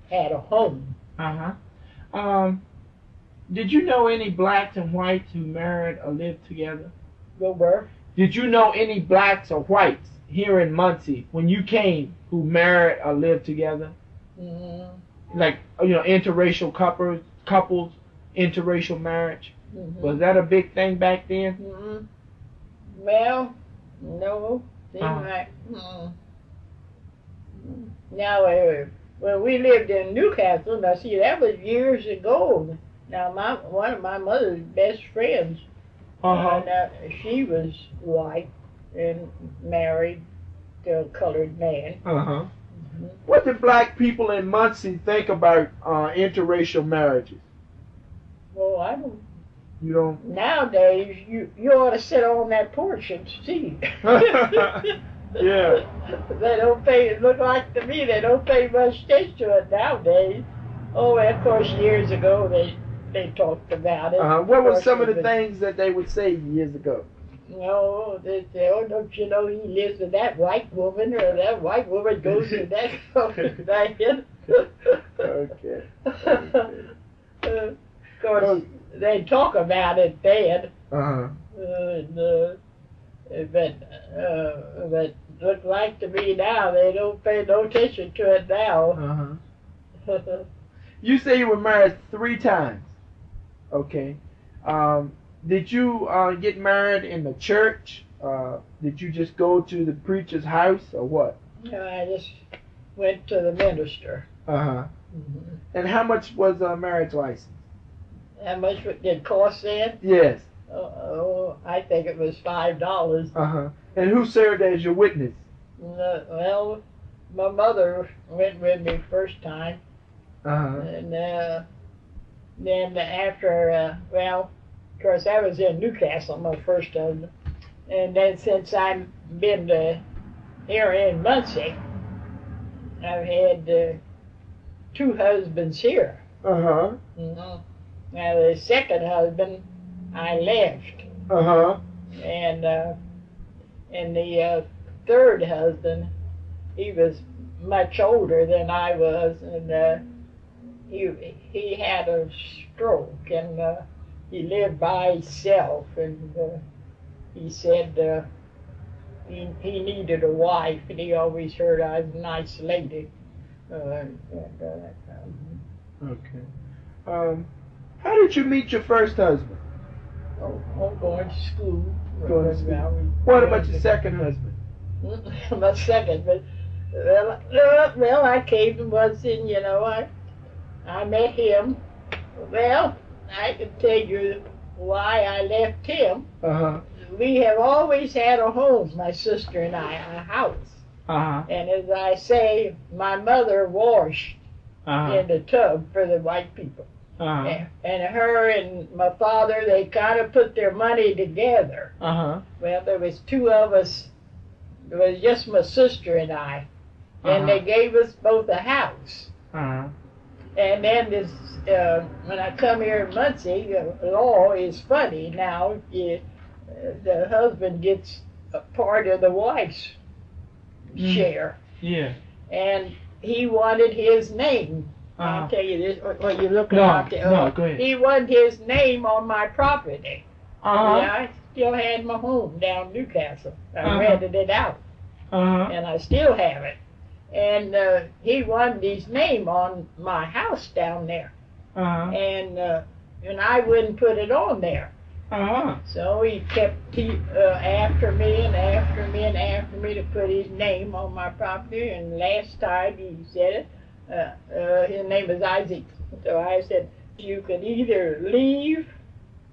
had a home. Uh-huh. Did you know any blacks and whites who married or lived together? Go where? Did you know any blacks or whites here in Muncie when you came who married or lived together? Mm-hmm. Like, interracial couples, interracial marriage? Mm-hmm. Was that a big thing back then? Mm-hmm. Well, no. Now, when we lived in Newcastle, now see, that was years ago. Now, one of my mother's best friends, she was white and married to a colored man. Uh-huh. What did black people in Muncie think about interracial marriages? Well, I don't. You don't? Nowadays, you ought to sit on that porch and see. Yeah. They don't pay, it look like to me, they don't pay much attention to it nowadays. Oh, and of course, years ago, they talked about it. What were some of the things that they would say years ago? No, they say, oh, don't you know he lives with that white woman, or that white woman goes to that woman's man. Okay. Of course, they talk about it then. But look like to me now, they don't pay no attention to it now. You say you were married 3 times. Okay. Did you get married in the church? Did you just go to the preacher's house, or what? I just went to the minister. And how much was a marriage license? How much did it cost then? Yes. Oh, I think it was $5. And who served as your witness? Well, my mother went with me first time. And then after, well, of course, I was in Newcastle, my first husband. And then since I've been here in Muncie, I've had 2 husbands here. Now, the second husband, I left. And the third husband, he was much older than I was, and he had a stroke, and he lived by himself, and he said he needed a wife, and he always heard I was a nice lady. Okay. How did you meet your first husband? Going to school. What about your second husband? My second, but well, I came once in, I met him. Well, I can tell you why I left him. We have always had a home, my sister and I, a house. And as I say, my mother washed in the tub for the white people. And her and my father, they kind of put their money together. Well, there was 2 of us. It was just my sister and I. And they gave us both a house. And then this, when I come here in Muncie, law is funny now. The husband gets a part of the wife's share. Yeah. And he wanted his name. I'll tell you this, what you're looking at. No, go ahead. He wanted his name on my property. Yeah, I still had my home down in Newcastle. I rented it out. And I still have it. And he wanted his name on my house down there. And, and I wouldn't put it on there. So he kept after me and after me and after me to put his name on my property. And last time he said it, his name is Isaac. So I said, you can either leave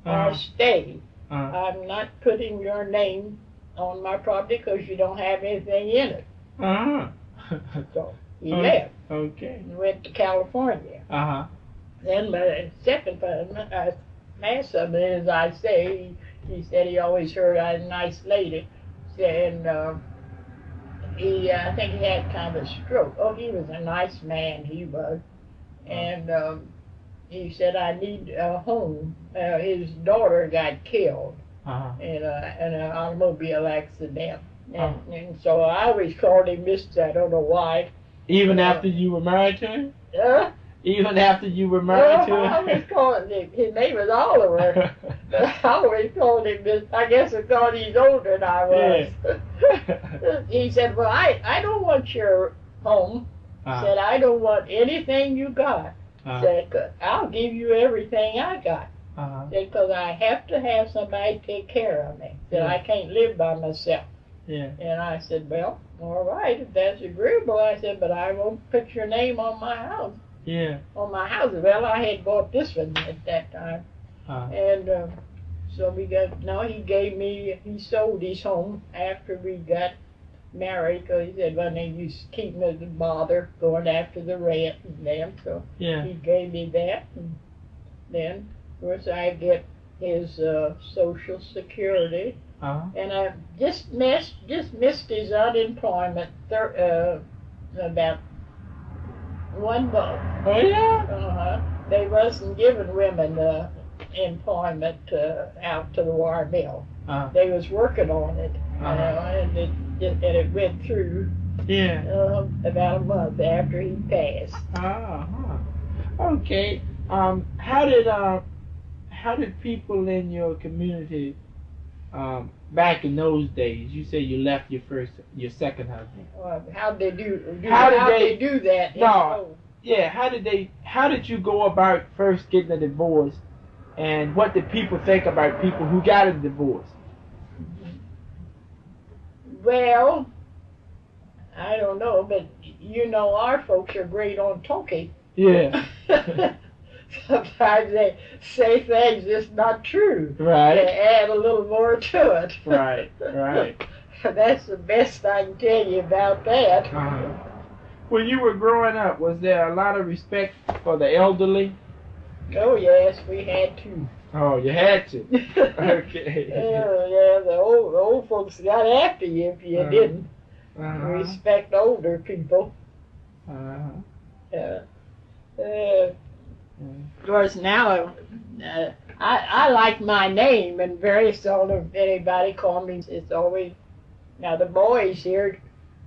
or stay. I'm not putting your name on my property because you don't have anything in it. So he left. Okay. And went to California. Then my second last of it, as I say, he said he always heard I was a nice lady. And I think he had kind of a stroke. Oh, he was a nice man, he was. And he said, I need a home. His daughter got killed in an automobile accident. And so I always called him Mr. I don't know why. Even after you were married to him? Even after you were married to him? I always called him, his name was Oliver. I always called him Mr. I guess because he's older than I was. Yeah. He said, well, I don't want your home. Said, I don't want anything you got. Said, I'll give you everything I got. Said, because I have to have somebody take care of me. Said, I can't live by myself. And I said, well, all right, if that's agreeable. I said, but I won't put your name on my house. On my house. Well, I had bought this one at that time. And so we got, no, he sold his home after we got married, because he said, well, they used to keep me to bother going after the rent and them. So he gave me that. And then, of course, I get his Social Security. And I just missed his unemployment about 1 month. Oh, yeah? They wasn't giving women employment out to the war mill. They was working on it, and it went through about a month after he passed. Okay. How did people in your community back in those days? You say you left your second husband. How did they do that? No. Yeah. How did you go about first getting a divorce, and what did people think about people who got a divorce? Well, I don't know, but you know our folks are great on talking. Yeah. Sometimes they say things that's not true. Right. They add a little more to it. Right. That's the best I can tell you about that. When you were growing up, was there a lot of respect for the elderly? Oh, yes, we had to. Oh, you had to? Okay. Yeah, the old folks got after you if you didn't. Respect older people. Of course, now I like my name, and very seldom anybody call me. It's always, now the boys here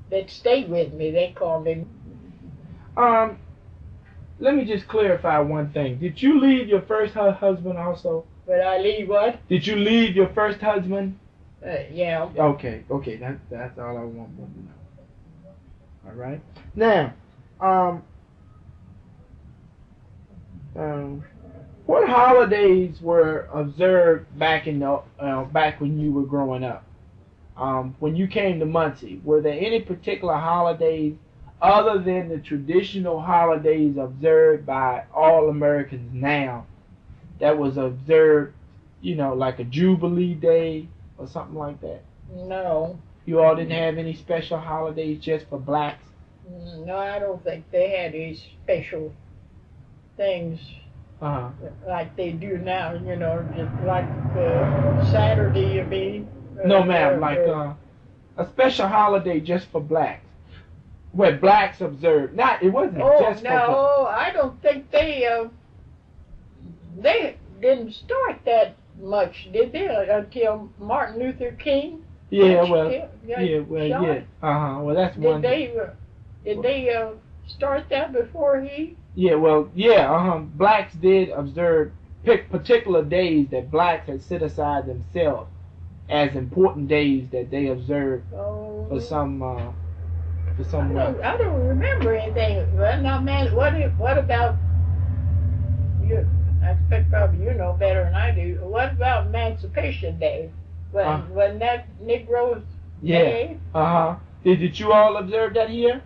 that stay with me, they call me. Let me just clarify one thing. Did you leave your first husband also? Did I leave what? Did you leave your first husband? Yeah. Okay. That's all I want to know. All right. Now, what holidays were observed back back when you were growing up? When you came to Muncie, were there any particular holidays other than the traditional holidays observed by all Americans now that was observed, like a Jubilee Day or something like that? No. You all didn't have any special holidays just for blacks? No, I don't think they had any special things like they do now, just like Saturday, you mean? No, ma'am, like a special holiday just for blacks, where blacks observe. It wasn't just for blacks. Oh, no, I don't think they didn't start that much, did they, until Martin Luther King? Well, that's one. Did they start that before he? Blacks did pick particular days that blacks had set aside themselves as important days that they observed for some. I don't remember anything. Well, now, man, what about you? I expect probably you know better than I do. What about Emancipation Day? Wasn't that Negroes Day? Did you all observe that here?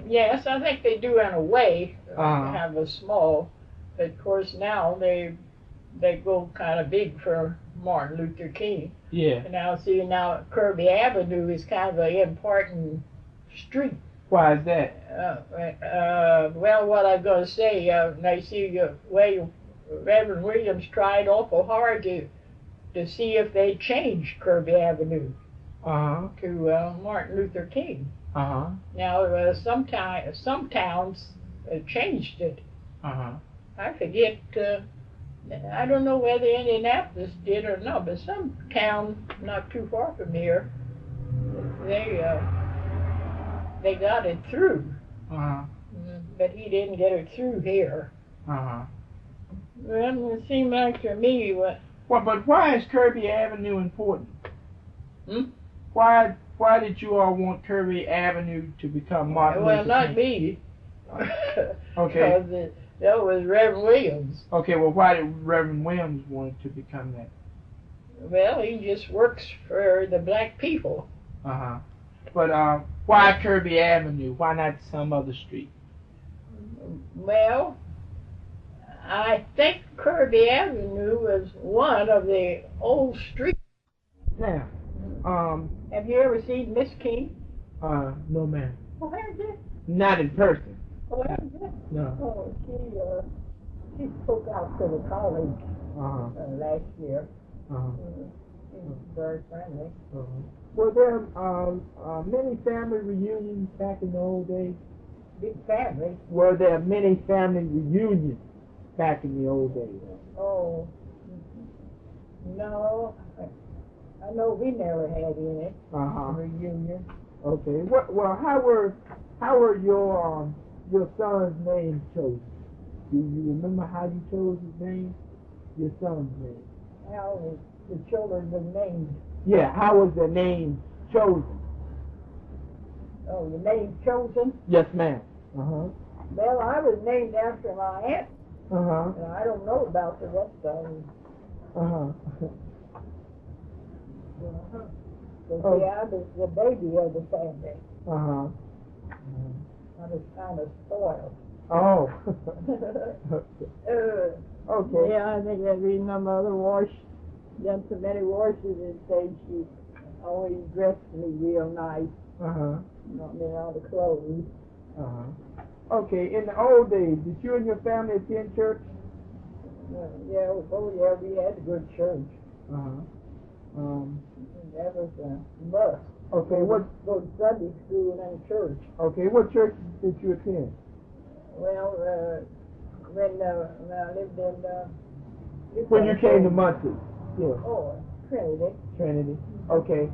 Yes, I think they do in a way. Have a small, but of course now they go kind of big for Martin Luther King. Yeah. And now Kirby Avenue is kind of an important street. Why is that? Well, what I'm going to say, I see Reverend Williams tried awful hard to see if they changed Kirby Avenue to Martin Luther King. Now, some towns changed it. I forget. I don't know whether Indianapolis did or not, but some town not too far from here, they got it through. But he didn't get it through here. Well, it seemed like to me but why is Kirby Avenue important? Why did you all want Kirby Avenue to become Martin Luther King? Well, not me. Okay. Because that was Reverend Williams. Okay, well, why did Reverend Williams want to become that? Well, he just works for the black people. But why Kirby Avenue? Why not some other street? Well, I think Kirby Avenue was one of the old streets. Now, have you ever seen Miss King? No, ma'am. Oh, have you? Not in person. Oh, have you? No. Oh, she spoke out to the college last year. She was very friendly. Were there many family reunions back in the old days? Big family. Were there many family reunions back in the old days? Oh, no. I know we never had any reunion. Okay. Well, how were your son's name chosen? Do you remember how you chose his name? Your son's name. How the children were named. Yeah. How was their name chosen? Oh, the name chosen? Yes, ma'am. Well, I was named after my aunt. And I don't know about the rest of them. See, I was the baby of the family. I was kind of spoiled. Oh. Okay. Yeah, I think every my mother done so many washes and said she always dressed me real nice. Not me all the clothes. Okay, in the old days, did you and your family attend church? Yeah, we had a good church. That was a must. Okay, go to Sunday school and church. Okay, what church did you attend? Well, when I lived in when you came to Muncie? Yeah. Oh, Trinity. Trinity. Okay.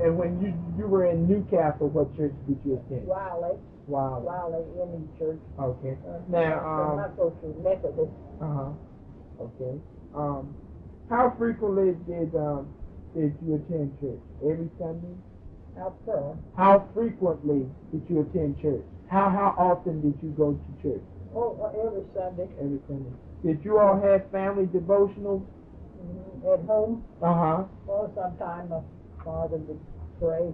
And when you were in Newcastle, what church did you attend? Wiley. Wiley Indian Church. Okay. Now, I'm not so sure Methodist. Okay. How frequently did you attend church? Every Sunday? How frequently did you attend church? How often did you go to church? Oh, every Sunday. Every Sunday. Did you all have family devotionals? At home? Well, sometimes my father would pray.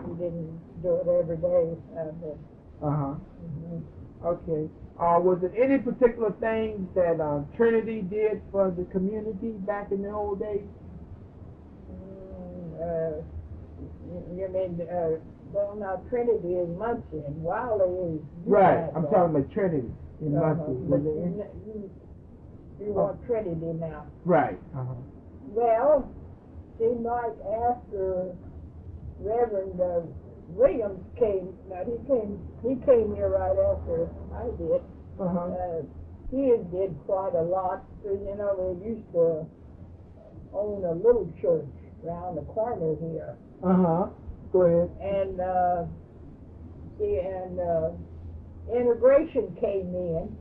He didn't do it every day. Okay. Was it any particular thing that Trinity did for the community back in the old days? You mean, well, now Trinity is Muncie and Wiley is... Right, I'm talking about Trinity in Muncie. You want Trinity now. Right. Well, seemed like after Reverend Williams came, he came here right after I did. He did quite a lot. So, you know, they used to own a little church around the corner here. Go ahead. And integration came in.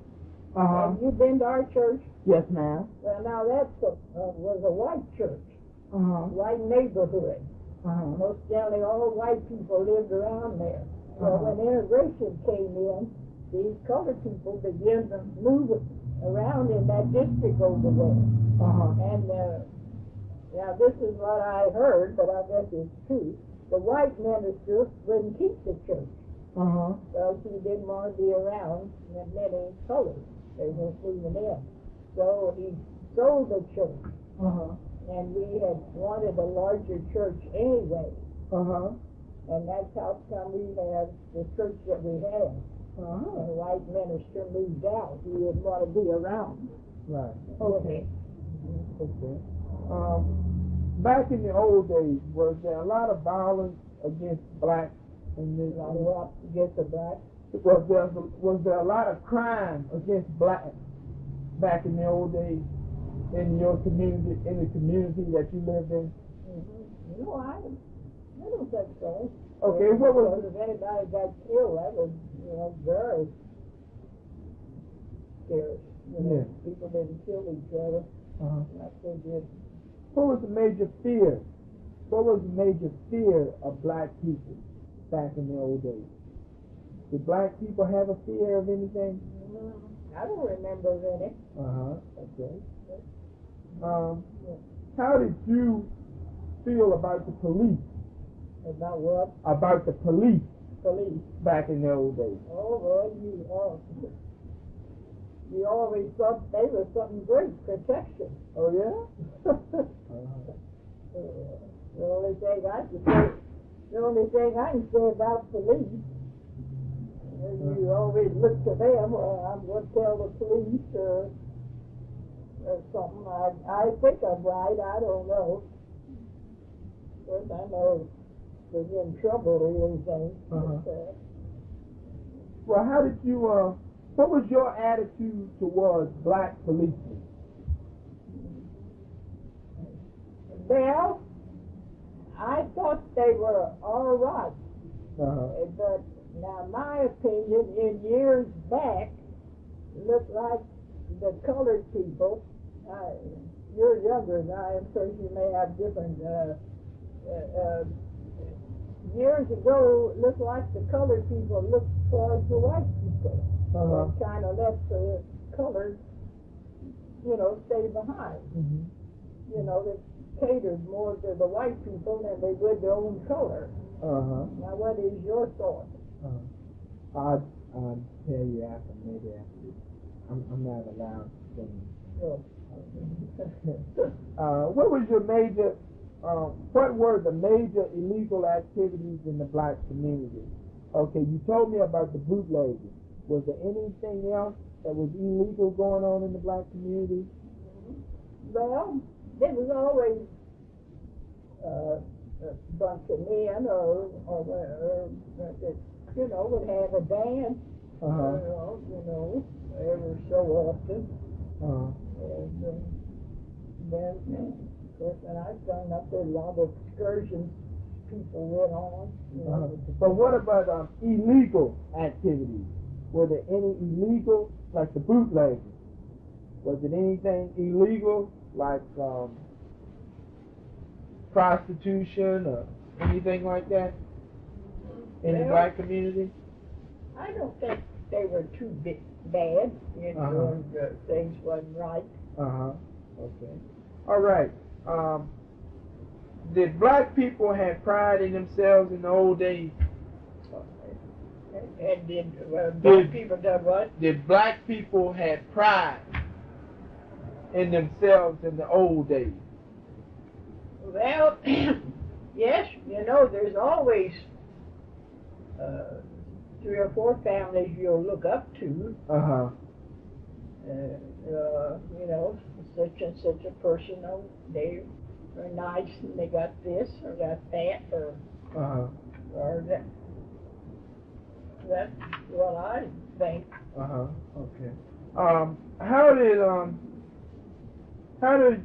Have you been to our church? Yes, ma'am. Well, now that was a white church, white neighborhood. Most generally, all white people lived around there. So when integration came in, these colored people began to move around in that district over there. And now this is what I heard, but I guess it's true. The white minister wouldn't keep the church because he didn't want to be around many colors. They were moving in. So he sold the church. And we had wanted a larger church anyway. And that's how come we have the church that we have. And the white minister moved out. He didn't want to be around. Right. Okay. Okay. Back in the old days, was there a lot of violence against blacks in this? Against the blacks? Was there a lot of crime against blacks back in the old days in your community, in the community that you lived in? No, I don't think so. Okay, what was if anybody got killed, that was, very scary. People didn't kill each other like they did. What was the major fear? What was the major fear of black people back in the old days? Did black people have a fear of anything? I don't remember any. Okay. How did you feel about the police? About what? About the police. Police. Back in the old days. Oh, well, you always thought they were something great, protection. Oh, yeah? The only thing I can say about police is you always look to them. Well, I'm going to tell the police or something. I think I'm right. I don't know. Of course, I know they're in trouble or anything. Well, how did you, what was your attitude towards black policemen? Well, I thought they were all right. But now my opinion, in years back, looked like the colored people, you're younger than I am, so you may have different, years ago, it looked like the colored people looked towards the white people. And kind of let the colored, stay behind. They catered more to the white people than they would their own color. Now, what is your thought? I'll tell you maybe after this. I'm not allowed to say. What was your major? What were the major illegal activities in the black community? Okay, you told me about the bootlegging. Was there anything else that was illegal going on in the black community? Well, there was always a bunch of men or would have a dance, every so often. And then, of course, when I was growing up, there were a lot of excursions people went on. But what about illegal activities? Were there any illegal, like the bootlegging? Was it anything illegal, like prostitution or anything like that in the black community? I don't think they were too bad. Things wasn't right. Okay. All right. Did black people have pride in themselves in the old days? And black people done what? Did black people have pride in themselves in the old days? Well, yes, there's always 3 or 4 families you'll look up to. Such and such a person, they are nice and they got this or got that or that. That's what I think. Okay. How did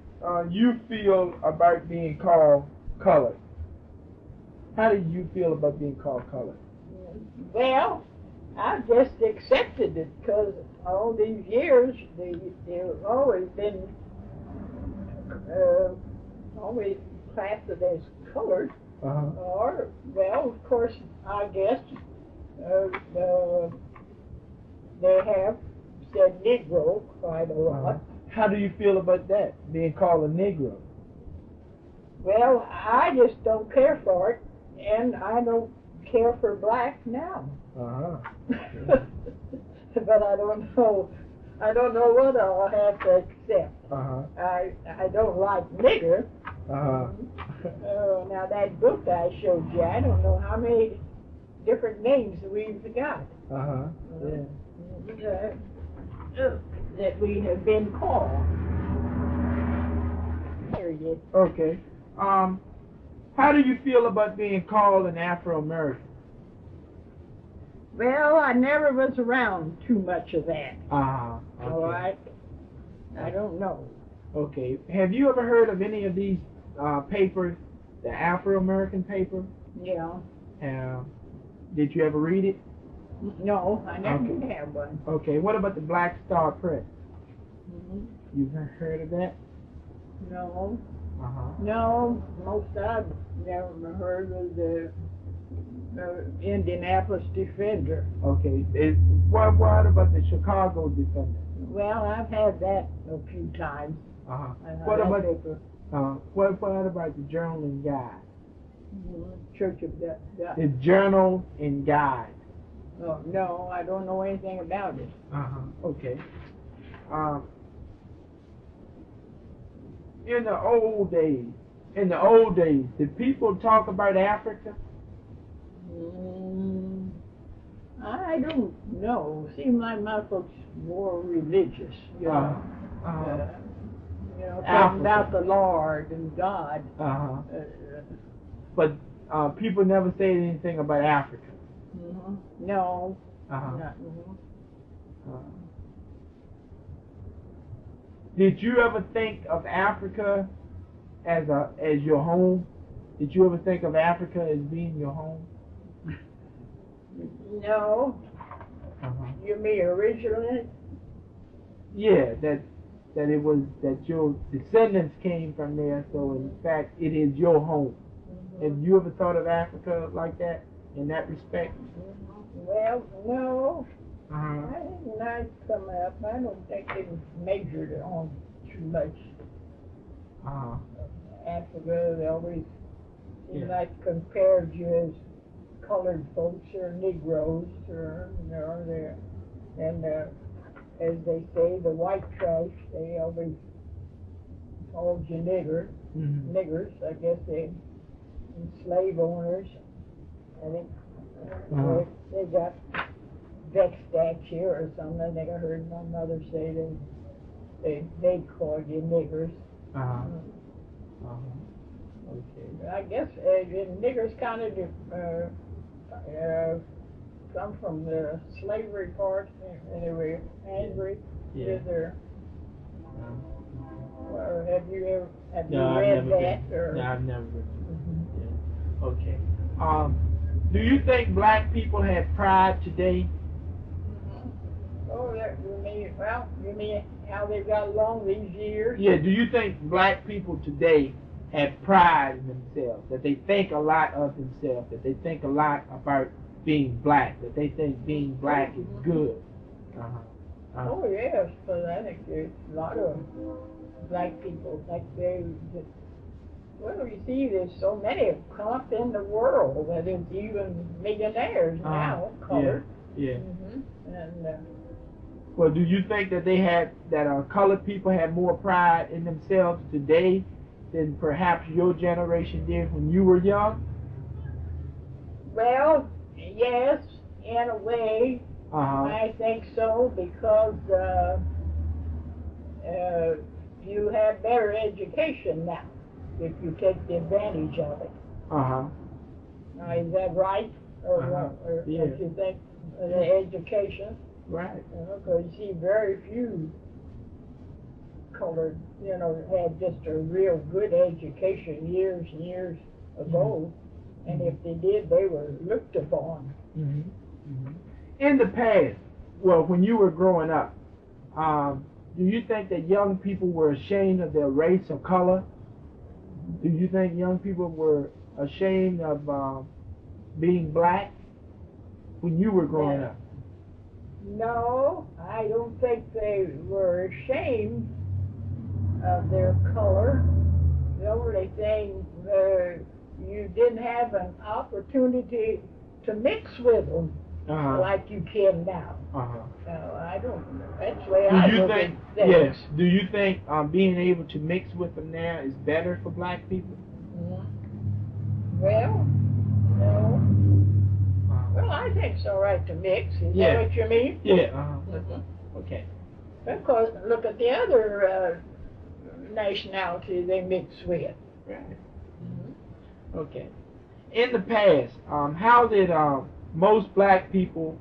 you feel about being called colored? How did you feel about being called colored? Well, I just accepted it because all these years they've always been always classed as colored. Or, well, of course, I guess they have said Negro quite a lot. How do you feel about that, being called a Negro? Well, I just don't care for it, and I don't care for black now. But I don't know what I'll have to accept. I don't like nigger. Now that book I showed you, I don't know how many different names we've got. That we have been called. Period. Okay. How do you feel about being called an Afro-American? Well, I never was around too much of that. Okay. So I don't know. Okay. Have you ever heard of any of these papers, the Afro-American paper? Yeah. Did you ever read it? No, I never did have one. Okay. What about the Black Star Press? You've heard of that? No. No, most I've never heard was the Indianapolis Defender. Okay. What about the Chicago Defender? Well, I've had that a few times. What about the Journal and Guide? Church of God. The Journal and Guide. Oh, no, I don't know anything about it. Okay. In the old days, did people talk about Africa? I don't know. Seems like my folks more religious. You know, talking about the Lord and God. But people never say anything about Africa. No. Did you ever think of Africa as your home? Did you ever think of Africa as being your home? No. You mean originally? Yeah, that your descendants came from there, so in fact it is your home. Have you ever thought of Africa like that, in that respect? Well, no. I think when I come up, I don't think they majored on too much. Africa, they always seem like compared you as colored folks or Negroes, or and as they say, the white trash, they always called you niggers. I guess they slave owners. I think they got Beck statue or something. I think I heard my mother say they called you niggers. Okay. I guess niggers kind of come from the slavery part, and they were angry with their. Or have you read that? No, I've never read it. Okay. Do you think black people have pride today? Oh, you mean how they've got along these years? Yeah, do you think black people today have pride in themselves, that they think a lot of themselves, that they think a lot about being black, that they think being black is good? Oh, yes, but I think there's a lot of black people, like well, you see, there's so many have come up in the world that there's even millionaires now, colored. And well, do you think that colored people have more pride in themselves today than perhaps your generation did when you were young? Well, yes, in a way, I think so, because you have better education now if you take the advantage of it. Is that right? Or don't you think the education? Right. Because you see very few colored, had just a real good education years and years ago. And if they did, they were looked upon. In the past, well, when you were growing up, do you think that young people were ashamed of their race or color? Do you think young people were ashamed of being black when you were growing up? No, I don't think they were ashamed of their color. The only thing, you didn't have an opportunity to mix with them like you can now. So I don't know. That's the way I look at things. Yes. Do you think being able to mix with them now is better for black people? Well, no. Well, I think it's all right to mix. Is that what you mean? Yeah. Okay. Because look at the other nationality they mix with. Right. Okay. In the past, how did most black people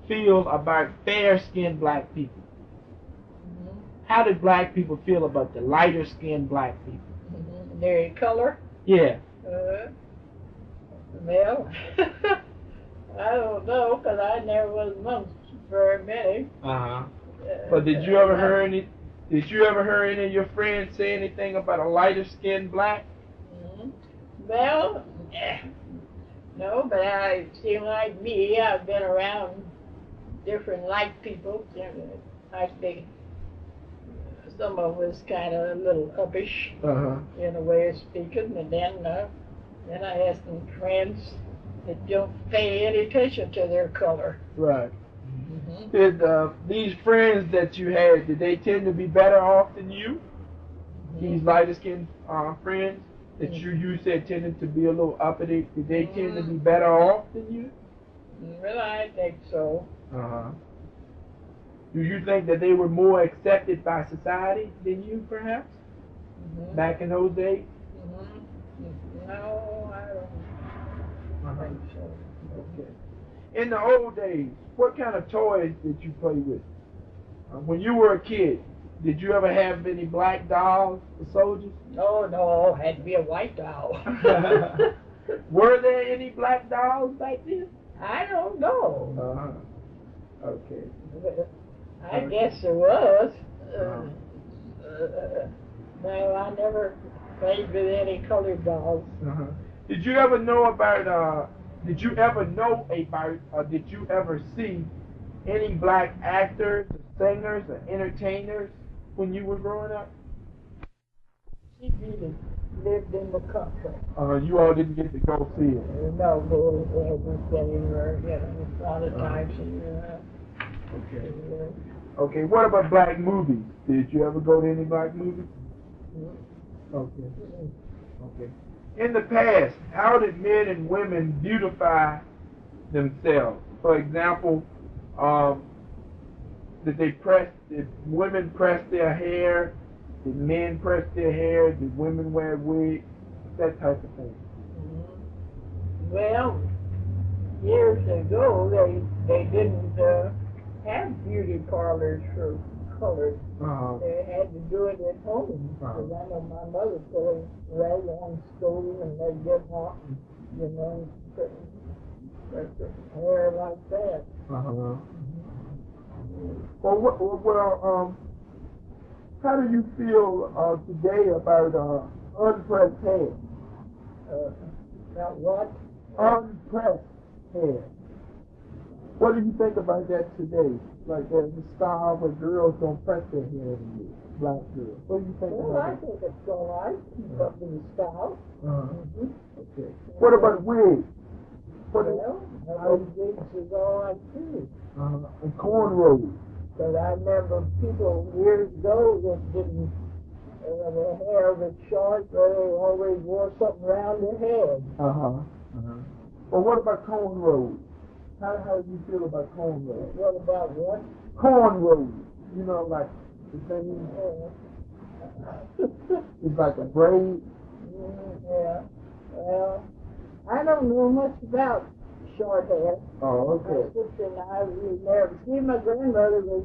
feel about fair-skinned black people? How did black people feel about the lighter-skinned black people? Their color? Yeah. Well, I don't know, because I never was amongst very many. But did you ever hear any? Did you ever hear any of your friends say anything about a lighter-skinned black? Well, no, but I seem like me. I've been around different light people. I think some of us kind of a little uppish in a way of speaking, and then I have some friends that don't pay any attention to their color. Right. Did these friends that you had, did they tend to be better off than you? These lighter skinned friends that you said tended to be a little uppity, did they tend to be better off than you? Well, I think so. Do you think that they were more accepted by society than you, perhaps? Back in those days? No, I don't think so. Okay. In the old days, what kind of toys did you play with? When you were a kid, did you ever have any black dolls or soldiers? Oh, no, it had to be a white doll. Were there any black dolls back then? I don't know. Okay. I guess there was. No, I never played with any colored dolls. Did you ever know about, did you ever see any black actors or singers or entertainers when you were growing up? She really lived in the country. You all didn't get to go see it? No, they had just been anywhere, a lot of times. Okay. Okay, what about black movies? Did you ever go to any black movies? Okay. Okay. In the past, how did men and women beautify themselves? For example, did women press their hair? Did men press their hair? Did women wear wigs? That type of thing. Well, years ago, they didn't have beauty parlors for colored. They had to do it at home. Because I know my mother put a rag on stove and they'd get hot and, put hair like that. Well, how do you feel today about unpressed hair? About what? Unpressed hair. What do you think about that today? Like there's a style where girls don't press their hair anymore, black girls. What do you think about that? I think it's all right. Keep up in the style. Okay. What about wigs? Wigs is all right too. And cornrows. But I remember people years ago that didn't, their hair was short, but they always wore something around their head. Well, what about cornrows? How do you feel about cornrows? What about what? Cornrows. Like the thing. It's like a braid. Yeah. Well, I don't know much about short hair. Oh, okay. My sister and I, we never. See, my grandmother was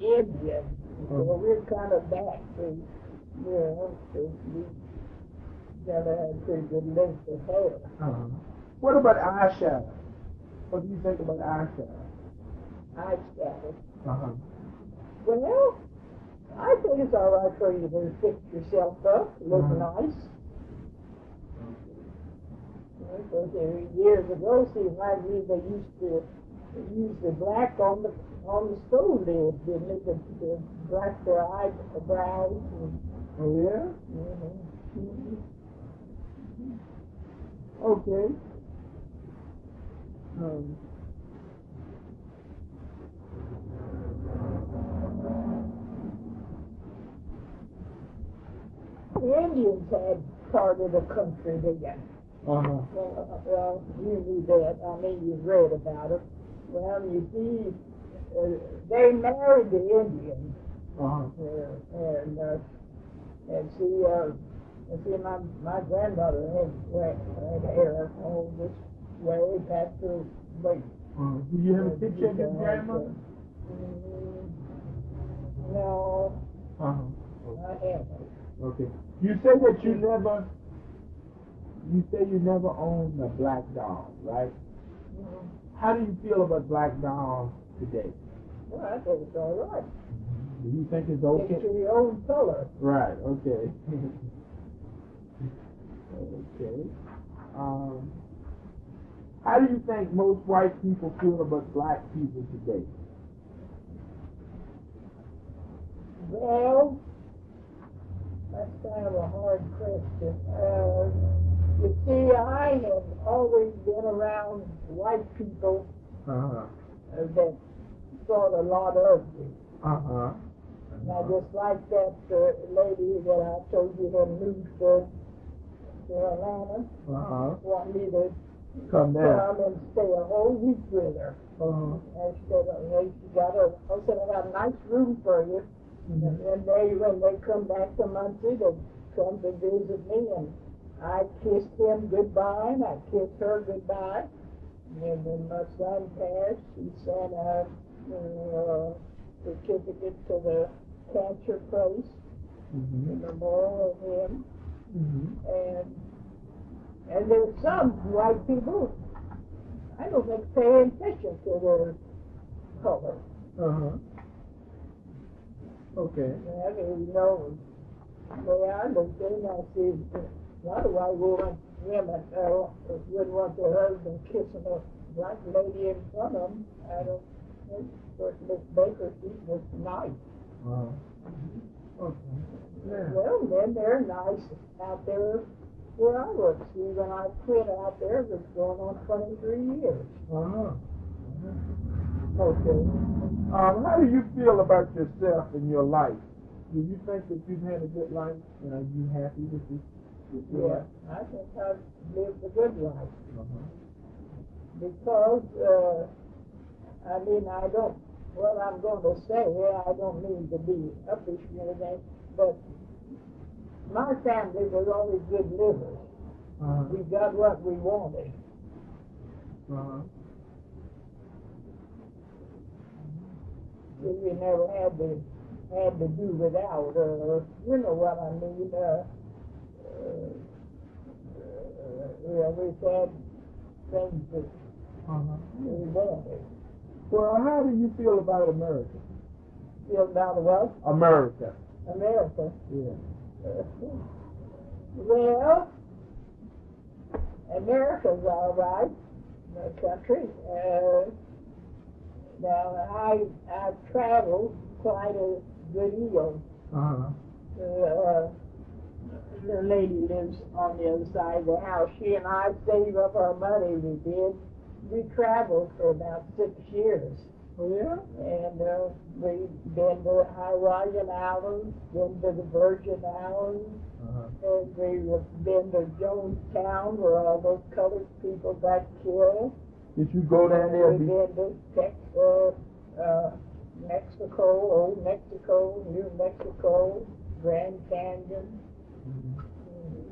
Indian, so we're kind of back to, we gotta have pretty good length of hair. What about eyeshadow? What do you think about eyeshadow? Eyeshadow. Well, I think it's all right for you to fix yourself up, look nice. Because years ago, see, like me, they used to use the black on the on the stove lid, didn't it? To brush their eyebrows. Oh, yeah? Okay. The Indians had part of the country there. Well, you knew that. I mean, you read about it. Well, you see, they married the Indians. And see, my grandmother had hair all this way past her waist. Do you have a picture of your grandmother? No, I haven't. Okay. You say that you never owned a black dog, right? How do you feel about black dogs today? Well, I think it's all right. Do you think it's okay? It's your own color. Right, okay. Okay. How do you think most white people feel about black people today? Well, that's kind of a hard question. You see, I have always been around white people that thought a lot of me. Now, just like that lady that I told you had moved to Atlanta, wanted me to come and stay a whole week with her. And she said, I said, I got a nice room for you. And when they come back to Muncie, they come to visit me, and I kissed him goodbye, and I kissed her goodbye. And when my son passed, he sent a certificate to the cancer place, in memorial of him. And there's some white people, I don't think, pay attention to their color. Okay. I mean, you know, the way I look at it, I see a lot of white women wouldn't want their husband kissing a black lady in front of them. I don't think, of course, Miss Baker, she was nice. Okay. Yeah. Well, then they're nice out there where I work. See, when I quit out there, it was going on 23 years. Okay. How do you feel about yourself in your life? Do you think that you've had a good life? And are you happy with your life? I think I've lived a good life. Because, I mean, I don't, well, I'm going to say, I don't mean to be uppish or anything, but my family was always good livers. We got what we wanted. We never had to do without, you know what I mean. We always had things that we wanted. Well, how do you feel about America? Feel about what? America. America. Yeah. Well, America's all right, the country. Now, I've traveled quite a good deal. The lady lives on the other side of the house. She and I saved up our money, we did. We traveled for about 6 years. Oh, yeah? And we've been to Hawaiian Islands, been to the Virgin Islands, and we've been to Jonestown where all those colored people got killed. Did you go down there? We've been to Mexico, Old Mexico, New Mexico, Grand Canyon,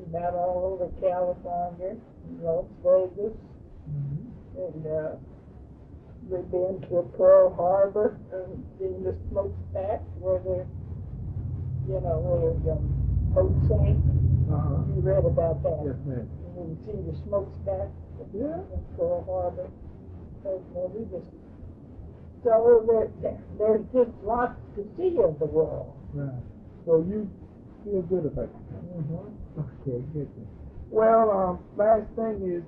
about all over California, Las Vegas, and we've been to Pearl Harbor and seen the smokestack where the boat sank. You read about that. Yes, ma'am. You see the smokestack in Pearl Harbor. So there's just lots to see in the world. Right. So you feel good about it. Okay, good. Well, last thing is,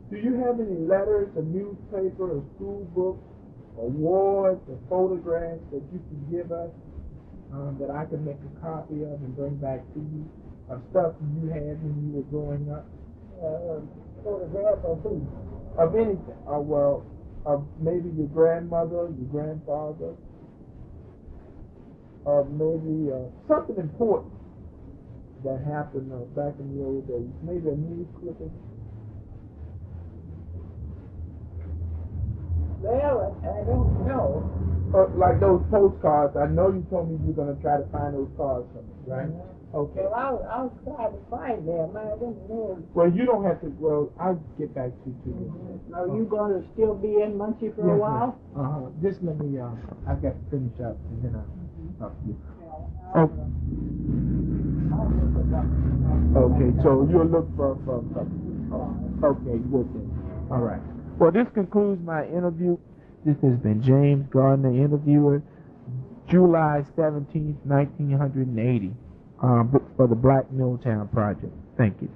do you have any letters, a newspaper, a school book awards or photographs that you can give us that I can make a copy of and bring back to you of stuff you had when you were growing up? Photograph of who? Of anything. Well, of maybe your grandmother, your grandfather, or maybe something important that happened back in the old days. Maybe a news clipping. Well, I don't know. Like those postcards. I know you told me you were going to try to find those cards for me, right? Okay. Well, I'll try to find them. I don't know. Well, you don't have to. Well, I'll get back to you. Are you going to still be in Muncie for a while? Just let me. I've got to finish up, and then I'll talk to you. Okay. So you'll look for. Okay. Good then. All right. Well, this concludes my interview. This has been James Gardner, interviewer, July 17th, 1980, for the Black Middletown Project. Thank you.